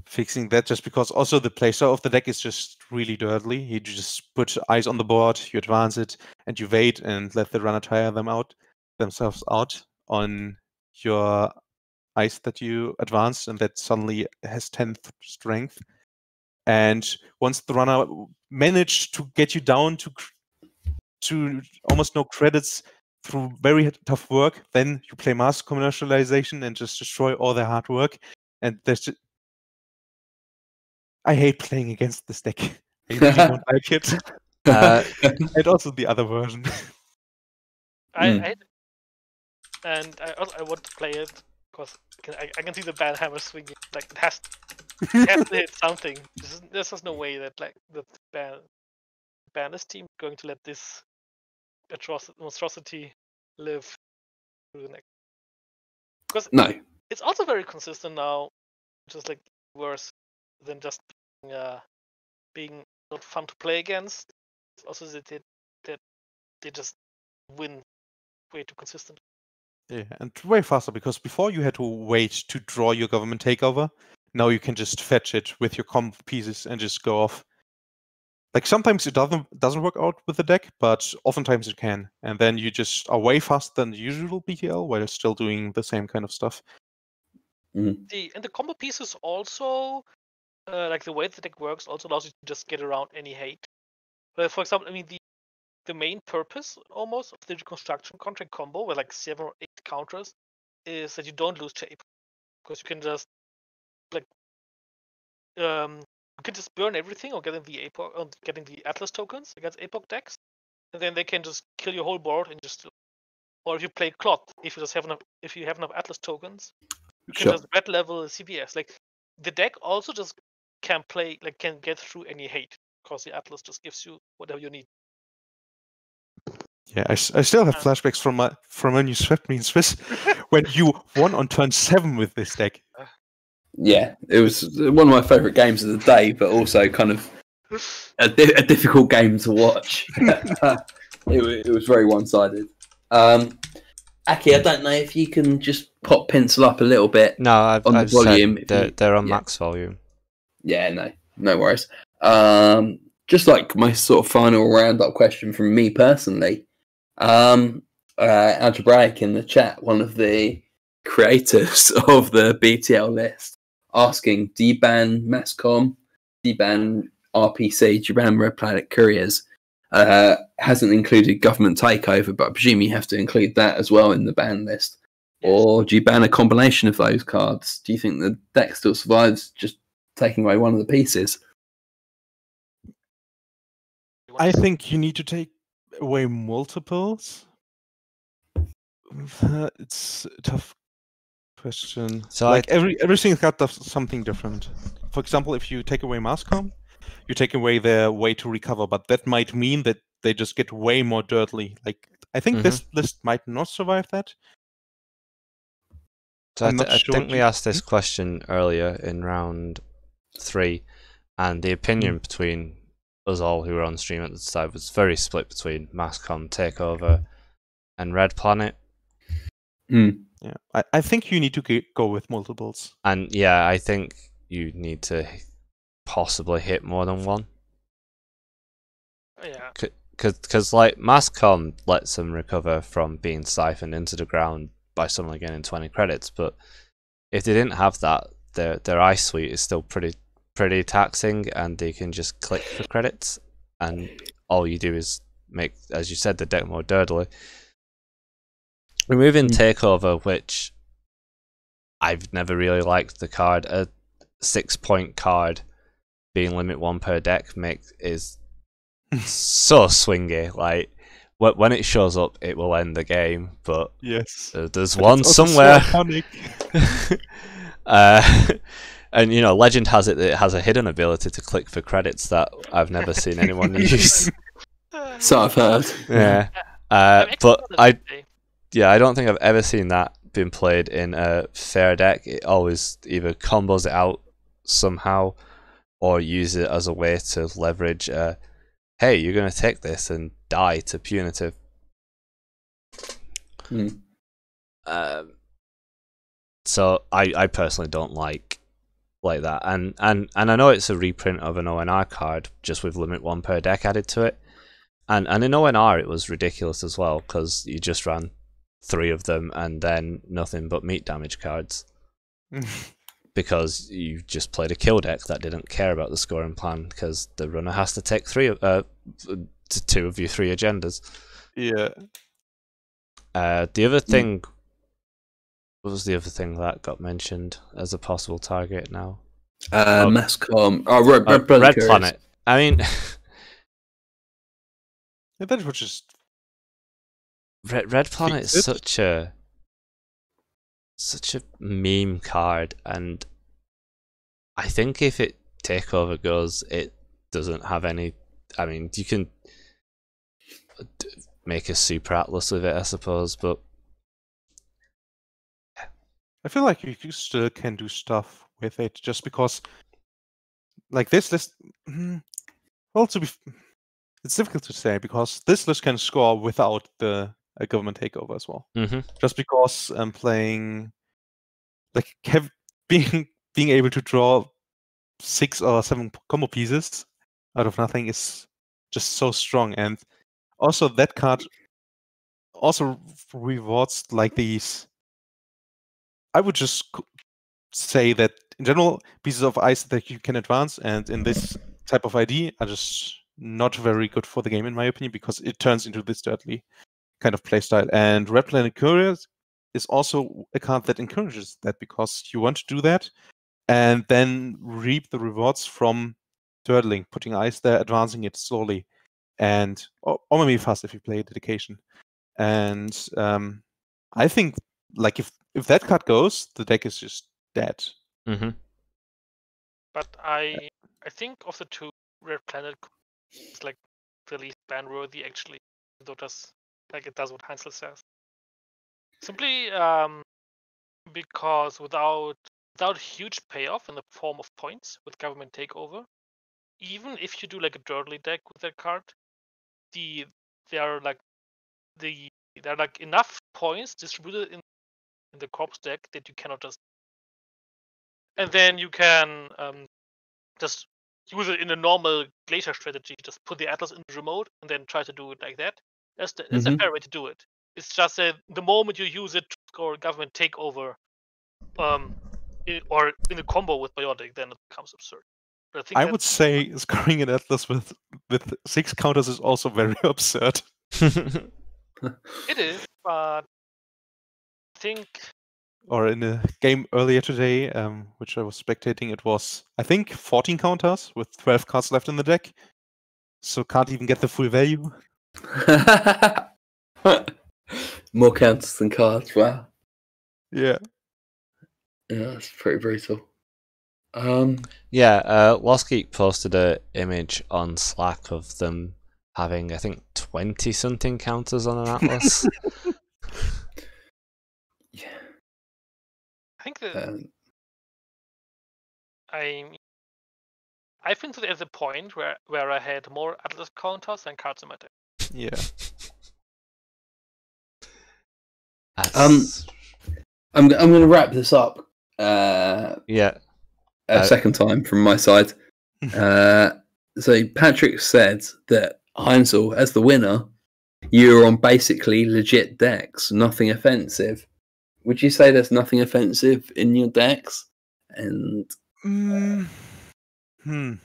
fixing that, just because also the playstyle of the deck is just really dirtly. You just put eyes on the board, you advance it, and you wait and let the runner tire themselves out on your ice that you advanced, and that suddenly has 10th strength. And once the runner managed to get you down to almost no credits through very tough work, then you play mass commercialization and just destroy all their hard work. And I hate playing against this deck. I really don't like it. And also the other version. I want to play it because I can see the ban hammer swinging. Like, it has to hit something. There's just no way that like the banners team is going to let this monstrosity live through the next. Because No. It's also very consistent now, just like worse than just being not fun to play against. It's also that they just win way too consistent. Yeah, and way faster, because before you had to wait to draw your government takeover. Now you can just fetch it with your combo pieces and just go off. Like, sometimes it doesn't work out with the deck, but oftentimes it can. And then you just are way faster than the usual BTL while you're still doing the same kind of stuff. Mm-hmm. The combo pieces also, like the way the deck works, also allows you to just get around any hate. But for example, I mean, the main purpose almost of the reconstruction contract combo with like 7 or 8 counters is that you don't lose shape, because you can just like you can just burn everything or getting the Atlas tokens against APOC decks, and then they can just kill your whole board and just. Or if you play Clot, if you have enough Atlas tokens, you can just red level CBS. Like, the deck also just can get through any hate, because the Atlas just gives you whatever you need. Yeah, I still have flashbacks from when you swept me in Swiss, when you won on turn 7 with this deck. Yeah, it was one of my favourite games of the day, but also kind of a difficult game to watch. It was very one-sided. Aki, I don't know if you can just pop pencil up a little bit. No, I've volume. Said they're on max volume. Yeah, no worries. Just like my sort of final roundup question from me personally. Algebraic in the chat, one of the creators of the BTL list, asking, do you ban Masscom? Do you ban RPC? Do you ban Red Planet Couriers? Hasn't included government takeover, but I presume you have to include that as well in the ban list. Yes. Or do you ban a combination of those cards? Do you think the deck still survives just taking away one of the pieces? I think you need to take away multiples. It's a tough question. So like, everything's got something different. For example, if you take away Masscom, you take away their way to recover, but that might mean that they just get way more dirtly. Like, I think this list might not survive that. So I think we asked this question earlier in round 3, and the opinion between us all who were on stream at the time was very split between Masscom, Takeover, and Red Planet. Yeah, I think you need to go with multiples. And yeah, I think you need to possibly hit more than one. Yeah. Because like Masscom lets them recover from being siphoned into the ground by someone getting 20 credits, but if they didn't have that, their ice suite is still pretty pretty taxing, and you can just click for credits, and all you do is make, as you said, the deck more dirtily. Removing Takeover, which I've never really liked the card. A 6-point card being limit 1 per deck is so swingy. Like when it shows up, it will end the game. But yes, there's one somewhere. So and you know, Legend has it that it has a hidden ability to click for credits that I've never seen anyone use. So I've heard. Yeah, but I don't think I've ever seen that been played in a fair deck. It always either combos it out somehow, or use it as a way to leverage. Hey, you're going to take this and die to punitive. So I personally don't like that, and I know it's a reprint of an ONR card just with limit 1 per deck added to it, and in ONR it was ridiculous as well because you just ran 3 of them and then nothing but meat damage cards because you just played a kill deck that didn't care about the scoring plan because the runner has to take 2 of your 3 agendas. Yeah. The other thing. What was the other thing that got mentioned as a possible target now? Masscom. Oh, Red Planet. I mean, that was just Red Planet is such a meme card, and I think if it takeover goes, it doesn't have any. I mean, you can make a Super Atlas with it, I suppose, but. I feel like you still can do stuff with it, just because, like this list. Well, it's difficult to say because this list can score without a government takeover as well. Just because playing, like being able to draw 6 or 7 combo pieces out of nothing is just so strong, and also that card also rewards like these. I would just say that in general, pieces of ice that you can advance and in this type of ID are just not very good for the game, in my opinion, because it turns into this dirtly kind of playstyle. And Red Planet Couriers is also a card that encourages that because you want to do that and then reap the rewards from turtling, putting ice there, advancing it slowly, and or maybe fast if you play Dedication. And I think like if that card goes, the deck is just dead. But I think of the 2, Red Planet is like the least ban-worthy actually. Though it does what Hansel says. Simply because without huge payoff in the form of points with government takeover, even if you do like a dirtly deck with that card, there are like enough points distributed in the corpse deck that you cannot just, and then you can just use it in a normal glacier strategy. Just put the Atlas in the remote and then try to do it like that. That's a fair way to do it. It's just that the moment you use it to score government takeover, or in a combo with Biotic, then it becomes absurd. But I would say scoring an Atlas with 6 counters is also very absurd. It is, but I think. Or in a game earlier today, which I was spectating, it was, I think, 14 counters with 12 cards left in the deck. So can't even get the full value. More counters than cards, wow. Yeah. Yeah, that's pretty brutal. Lost Geek posted an image on Slack of them having, I think, 20-something counters on an Atlas. Yeah. I think that I've been at the point where I had more Atlas counters than cards in my deck. Yeah. I'm going to wrap this up. A second time from my side. So Patrick said that Heinzel, as the winner, you're on basically legit decks, nothing offensive. Would you say there's nothing offensive in your decks? And I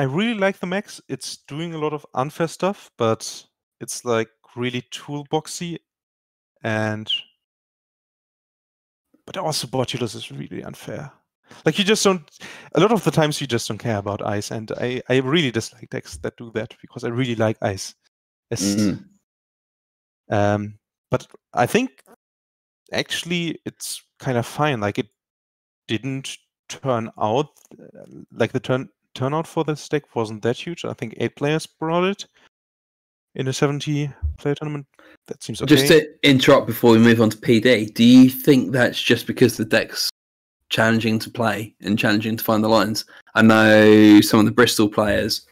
really like the Max. It's doing a lot of unfair stuff, but it's like really toolboxy, but also Botulus is really unfair. Like you just don't. A lot of the times you just don't care about ice, and I really dislike decks that do that because I really like ice. But I think actually it's kind of fine. Like it didn't turn out like the turnout for this deck wasn't that huge. I think 8 players brought it in a 70-player tournament. That seems okay. Just to interrupt before we move on to PD, do you think that's just because the deck's challenging to play and challenging to find the lines? I know some of the Bristol players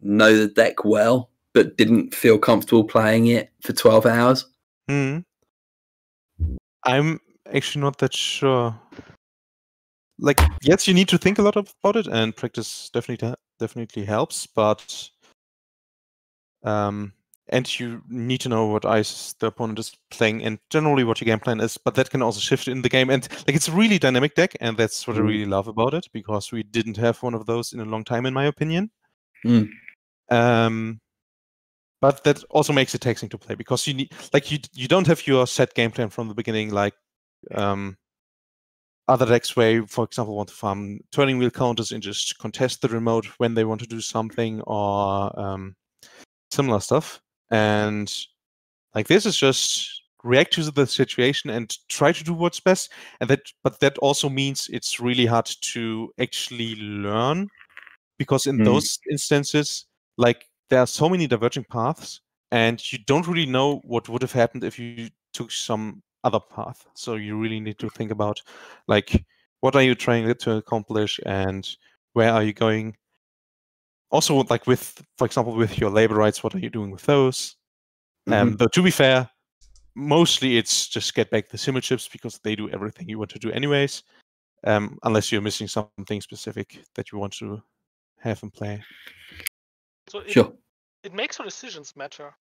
know the deck well, but didn't feel comfortable playing it for 12 hours. I'm actually not that sure. Like, yes, you need to think a lot about it, and practice definitely helps, but and you need to know what ice the opponent is playing and generally what your game plan is, but that can also shift in the game. And like it's a really dynamic deck, and that's what I really love about it, because we didn't have one of those in a long time, in my opinion. But that also makes it taxing to play, because you need, like, you don't have your set game plan from the beginning, like other decks where you, for example, want to farm turning wheel counters and just contest the remote when they want to do something, or similar stuff. And like this is just react to the situation and try to do what's best. And but that also means it's really hard to actually learn, because in those instances, like there are so many diverging paths, and you don't really know what would have happened if you took some other path. So you really need to think about, like, what are you trying to accomplish and where are you going? Also, like with, for example, with your labor rights, what are you doing with those? But to be fair, mostly it's just get back the simul chips, because they do everything you want to do anyways, unless you're missing something specific that you want to have in play. So it makes your decisions matter,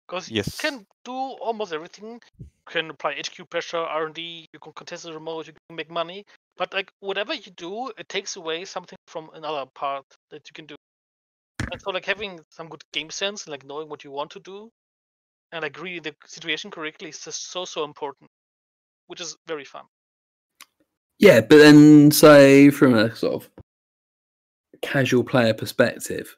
because you can do almost everything. You can apply HQ pressure, R&D, you can contest the remote, you can make money, but like whatever you do, it takes away something from another part that you can do. And so like having some good game sense, like knowing what you want to do, and like reading the situation correctly is just so important, which is very fun. Yeah, but then say from a sort of casual player perspective,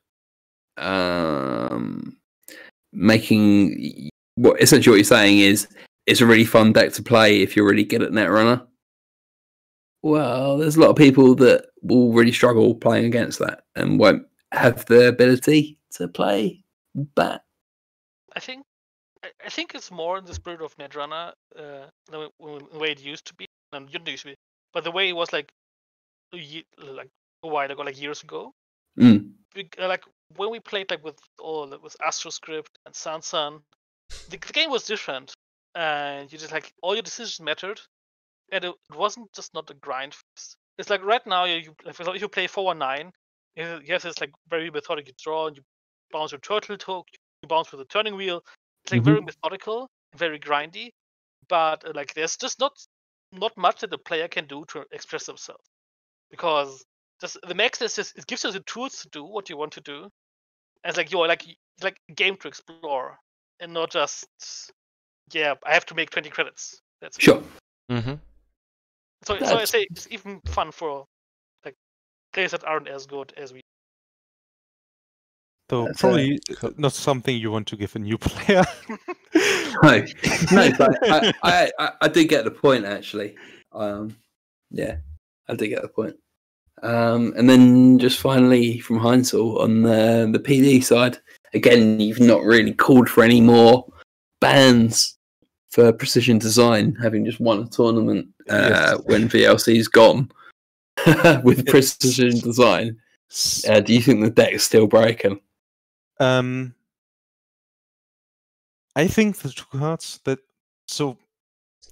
making what essentially what you're saying is it's a really fun deck to play if you're really good at Netrunner. Well, there's a lot of people that will really struggle playing against that and won't have the ability to play that. I think it's more in the spirit of Netrunner, the way it used to be, and didn't used to be, but the way it was like a while ago, like years ago. Like when we played like with AstroScript and Sansan, the game was different, and you just like all your decisions mattered, and it wasn't just not a grind fest. It's like right now if you play 419, you have this like very methodical draw, and you bounce your turtle token, you bounce with a turning wheel. It's like very methodical, very grindy, but like there's just not much that the player can do to express themselves, because just the max is just, it gives you the tools to do what you want to do, and it's like you're like game to explore, and not just I have to make 20 credits. That's sure. So I say it's even fun for like players that aren't as good as we. So probably not something you want to give a new player. No, but I do get the point, actually. Yeah, I do get the point. And then just finally from Heinzel on the PD side, again, you've not really called for any more bans for precision design, having just won a tournament when VLC's gone with precision design. Do you think the deck's still broken? I think the two cards that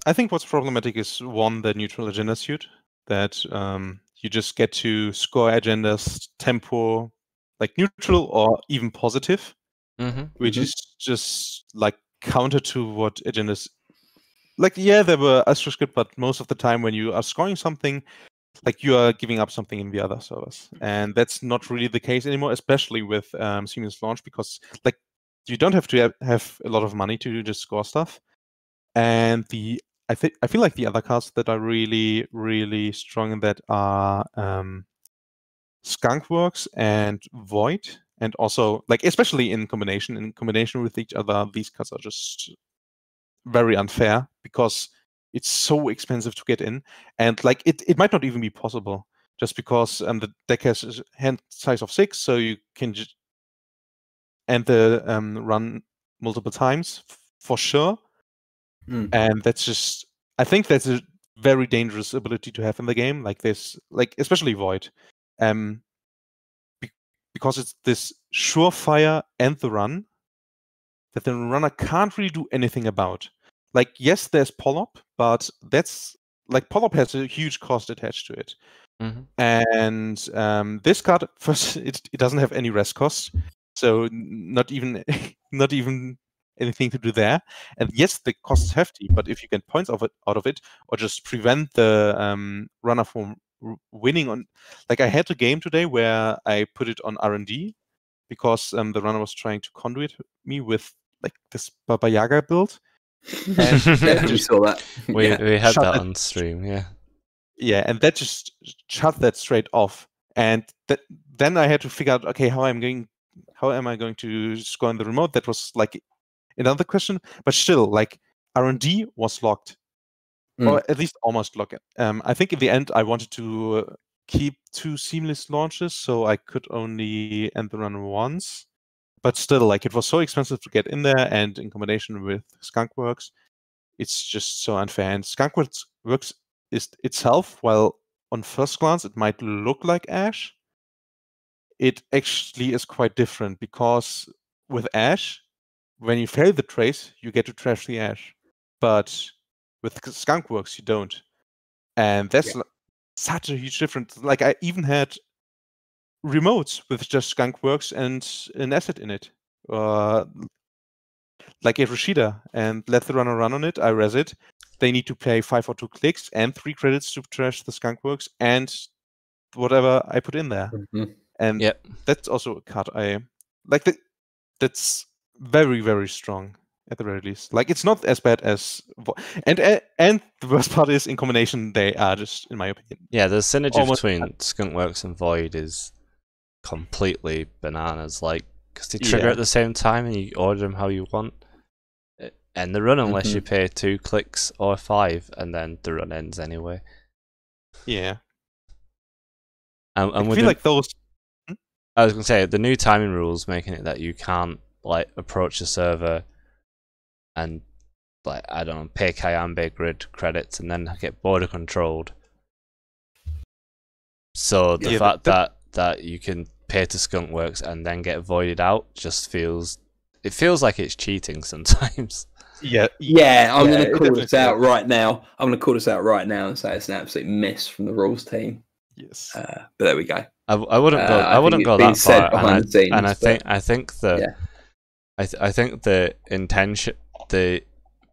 I think what's problematic is one, the neutral agenda suit, that you just get to score agendas tempo like neutral or even positive, which is just like counter to what agendas. Like, there were AstroScript, but most of the time when you are scoring something, like you are giving up something in the other servers, and that's not really the case anymore, especially with seamless launch, because like you don't have to have a lot of money to just score stuff. And I feel like the other cards that are really strong in that are Skunkworks and Void, and also like especially in combination with each other, these cards are just very unfair because it's so expensive to get in, and like it might not even be possible just because the deck has a hand size of 6, so you can just end the run multiple times for sure. And that's just, I think that's a very dangerous ability to have in the game, like this, like especially Void, because it's this surefire end the run that the runner can't really do anything about. Like, yes, there's Polyp, but that's like Polyp has a huge cost attached to it. And this card, first, it doesn't have any rest cost, so not even anything to do there. And yes, the cost is hefty, but if you get points out of it, or just prevent the runner from winning on, like I had a game today where I put it on R&D because the runner was trying to conduit me with like this Baba Yaga build. And we saw that. We had that on stream, yeah. Yeah, and that just shut that straight off. And then I had to figure out, okay, how am I going to score in the remote? That was like another question. But still, like R&D was locked, or at least almost locked. I think in the end I wanted to keep 2 seamless launches, so I could only end the run once. But still, like it was so expensive to get in there, and in combination with Skunkworks, it's just so unfair. And Skunkworks works is itself, while on first glance it might look like Ash, it actually is quite different, because with Ash, when you fail the trace, you get to trash the Ash. But with Skunkworks, you don't. And that's such a huge difference. Like I even had remotes with just Skunkworks and an asset in it. Like a Rashida, and let the runner run on it, I res it. They need to pay 5 or 2 clicks and 3 credits to trash the Skunkworks and whatever I put in there. And that's also a card I like. That's very, very strong at the very least. Like it's not as bad as, and the worst part is in combination they are just, in my opinion. Yeah, the synergy between Skunkworks and Void is completely bananas. Like, because they trigger at the same time and you order them how you want. And the run unless you pay 2 clicks or 5, and then the run ends anyway. Yeah. And I feel like those. I was gonna say the new timing rules making it that you can't like approach the server and like I don't know pay Kayambe grid credits and then get border controlled. So the fact that you can pay to Skunkworks and then get voided out just feels like it's cheating sometimes. Yeah, I'm going to call this out right now. I'm going to call this out right now and say it's an absolute miss from the rules team. Yes, but there we go. I wouldn't go. I wouldn't go that far. I think the intention, the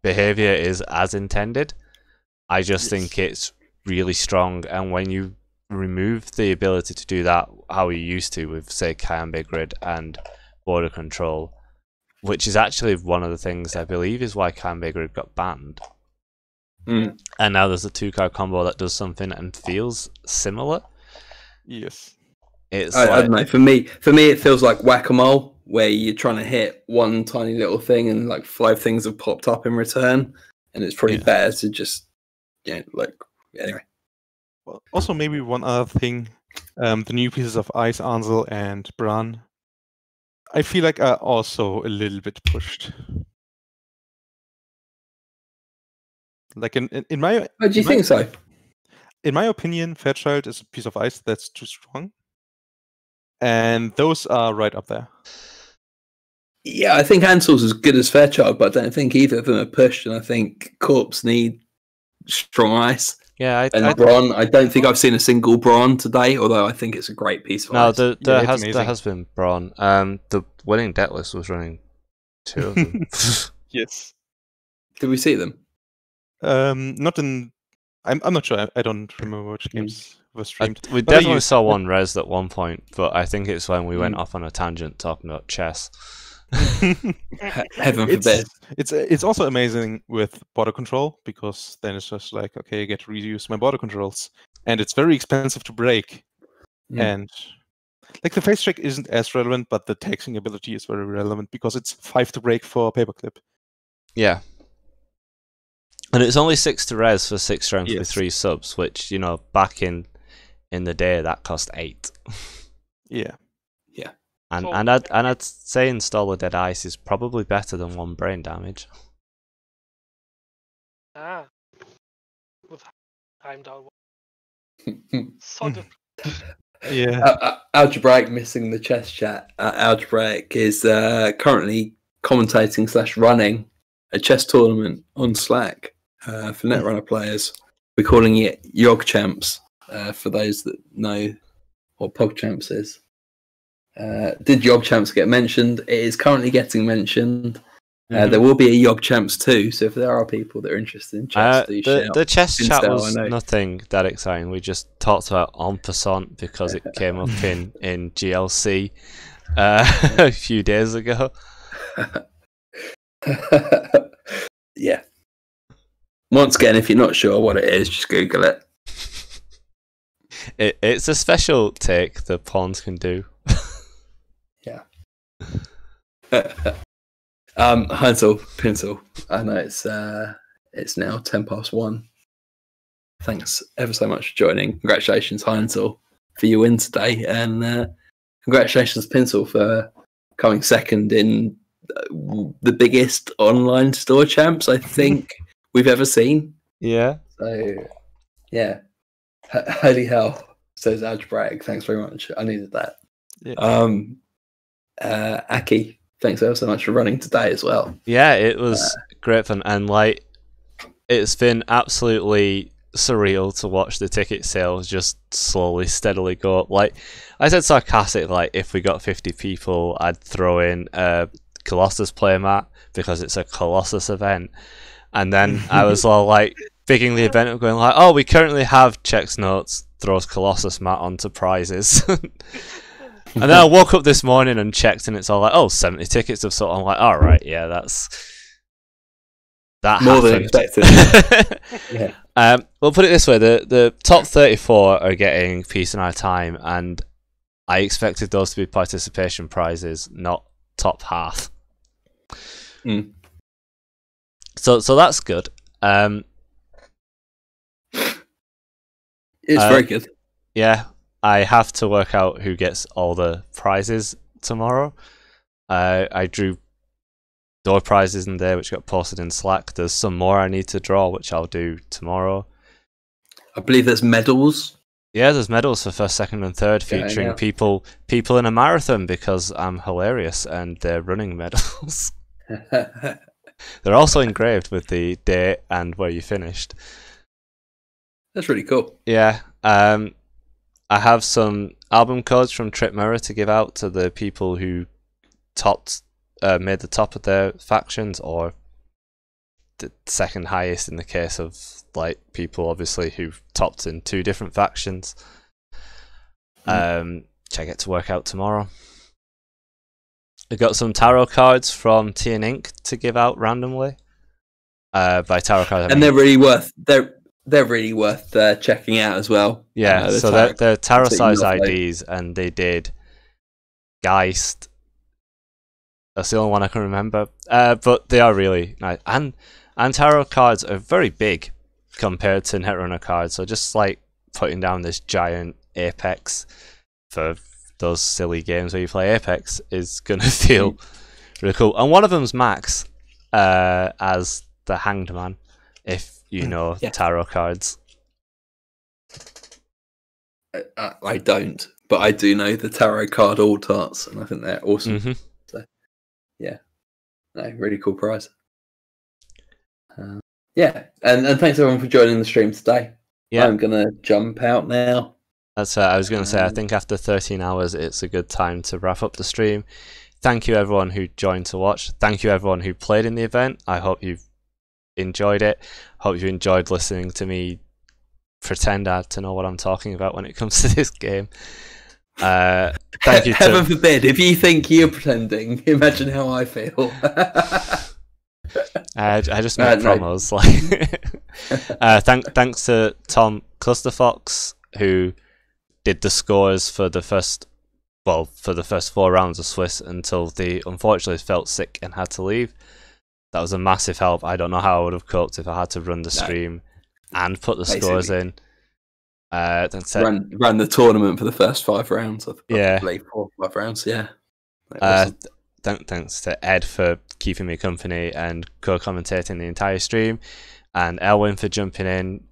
behavior is as intended. I just think it's really strong, and when you remove the ability to do that how you used to with say Kayambe grid and border control, which is actually one of the things I believe is why Kayambe grid got banned. And now there's a 2-card combo that does something and feels similar. Yes, it's I don't know. For me, it feels like whack-a-mole, where you're trying to hit one tiny little thing and like 5 things have popped up in return, and it's probably better to just anyway. Well, also maybe one other thing, the new pieces of Ice, Ansel, and Bran, I feel like are also a little bit pushed. Like in my, do you think so? In my opinion, Fairchild is a piece of ice that's too strong, and those are right up there. Yeah, I think Ansel's as good as Fairchild, but I don't think either of them are pushed, and I think Corpse need strong ice. Yeah, Bron, I don't think I've seen a single Bron today, although I think it's a great piece of ice. No, there has been Bron. The winning deck list was running 2 of them. Yes. Did we see them? Not in I'm not sure. I don't remember which games were streamed. We But I definitely used saw it. one res at one point, but I think it's when we went off on a tangent talking about chess. Heaven forbid. It's also amazing with border control, because then it's just like, okay, I get to reuse my border controls, and it's very expensive to break. And like the face check isn't as relevant, but the taxing ability is very relevant because it's 5 to break for paperclip. Yeah. And it's only 6 to res for 6 strength with Yes. 3 subs, which, you know, back in the day that cost 8. Yeah. And So- I'd say install a Dead Ice is probably better than 1 brain damage. With time down. So different. Yeah. Algebraic missing the chess chat. Algebraic is currently commentating / running a chess tournament on Slack for Netrunner players. We're calling it Yog Champs for those that know what PogChamps is. Did Yog Champs get mentioned? It is currently getting mentioned. There will be a Yog Champs too, so if there are people that are interested in chess, do shout. The chess chat Insta, was I know. nothing that exciting. We just talked about en passant because it came up in GLC a few days ago. Yeah. Once again, if you're not sure what it is, just Google it. It's a special take the pawns can do. Yeah. Hansel, Pinsel. I know it's now 1:10. Thanks ever so much for joining. Congratulations, Hansel, for your win today, and congratulations, Pinsel, for coming second in the biggest online store champs I think we've ever seen. Yeah. So, yeah, holy hell, says Algebraic. Thanks very much. I needed that. Yeah. Aki, thanks ever so much for running today as well. Yeah, it was great fun, and like it's been absolutely surreal to watch the ticket sales just slowly, steadily go up. Like I said, sarcastic, like if we got 50 people, I'd throw in a Colossus playmat because it's a Colossus event, and then I was all like bigging the event up, going like, "Oh, we currently have checks notes, throws Colossus mat onto prizes." And then I woke up this morning and checked, and it's all like, "Oh, 70 tickets have sold." I'm like, "All right, yeah, that More than happened." expected. Yeah. We'll put it this way: the top 34 are getting Peace and Our Time, and I expected those to be participation prizes, not top half. So that's good. It's very good. Yeah, I have to work out who gets all the prizes tomorrow. I drew door prizes in there, which got posted in Slack. There's some more I need to draw, which I'll do tomorrow. I believe there's medals. Yeah, there's medals for first, second, and third, featuring people in a marathon because I'm hilarious, and they're running medals. They're also engraved with the date and where you finished. That's really cool. Yeah. I have some album codes from Trip Mirror to give out to the people who made the top of their factions, or the second highest in the case of like people obviously who topped in 2 different factions. Which I get to work out tomorrow. I got some tarot cards from TN Inc. to give out randomly. By tarot cards, and they're really worth checking out as well. Yeah, so they're tarot size IDs, and they did Geist. That's the only one I can remember. But they are really nice, and tarot cards are very big compared to Netrunner cards. So just like putting down this giant Apex for those silly games where you play Apex is gonna feel really cool. And one of them's Max as the Hanged Man, if you know tarot cards. I don't, but I do know the tarot card alt-arts, and I think they're awesome. So, yeah, no, really cool prize. Yeah, and thanks everyone for joining the stream today. Yeah, I'm gonna jump out now. That's I was gonna say. I think after 13 hours, it's a good time to wrap up the stream. Thank you everyone who joined to watch. Thank you everyone who played in the event. I hope you've enjoyed it. Hope you enjoyed listening to me pretend to know what I'm talking about when it comes to this game. Thank you. Heaven forbid, if you think you're pretending, imagine how I feel. I just make promos. Like, thanks to Tom Clusterfox, who did the scores for the first 4 rounds of Swiss until they unfortunately felt sick and had to leave. That was a massive help. I don't know how I would have coped if I had to run the stream and put the scores in. Ran the tournament for the first 5 rounds. Yeah, 4 or 5 rounds. Yeah. Thanks to Ed for keeping me company and co-commentating the entire stream, and Elwin for jumping in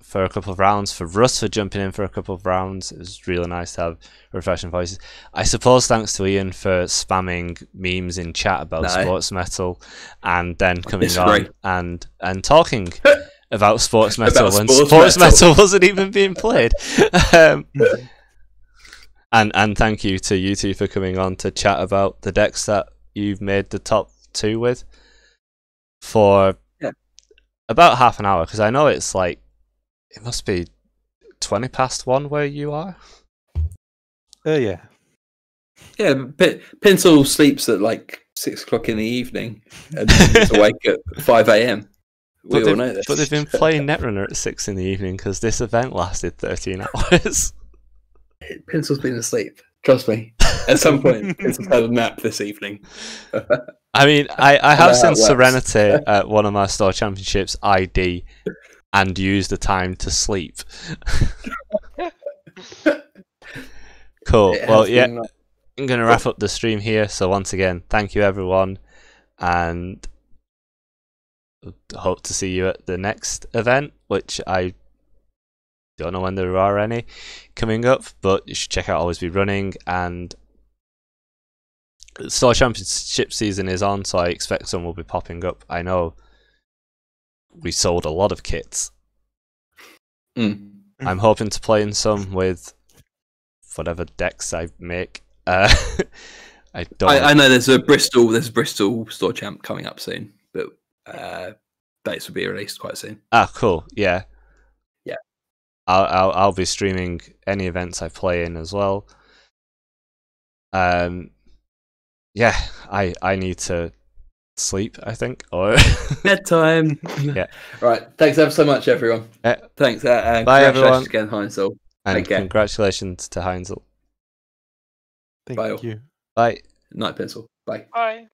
for a couple of rounds, for Russ for jumping in for a couple of rounds. It was really nice to have refreshing voices. I suppose thanks to Ian for spamming memes in chat about sports metal, and then coming on and talking about sports metal when sports metal wasn't even being played. And thank you to you two for coming on to chat about the decks that you've made the top 2 with for about half an hour, because I know it's like, it must be 20 past 1 where you are. Yeah. Yeah, but Pencil sleeps at like 6 o'clock in the evening and is awake at 5 a.m. We all know this. But they've been playing Netrunner at 6 in the evening because this event lasted 13 hours. Pencil's been asleep. Trust me. At some point, Pencil's had a nap this evening. I mean, I have seen Serenity at one of my store championships ID and used the time to sleep. Cool. Well, yeah, I'm going to wrap up the stream here. So once again, thank you everyone, and hope to see you at the next event, which I don't know when there are any coming up, but you should check out Always Be Running. And Store Championship season is on, so I expect some will be popping up. I know we sold a lot of kits. I'm hoping to play in some with whatever decks I make. I know there's a Bristol Store Champ coming up soon, but dates will be released quite soon. Ah, cool. Yeah. I'll be streaming any events I play in as well. Yeah, I need to sleep, I think, or bedtime. Yeah. Right. Thanks ever so much, everyone. Thanks. Bye, everyone. Again, Heinzel. And congratulations to Heinzel. Thank you. Bye. Night, Pencil. Bye. Bye.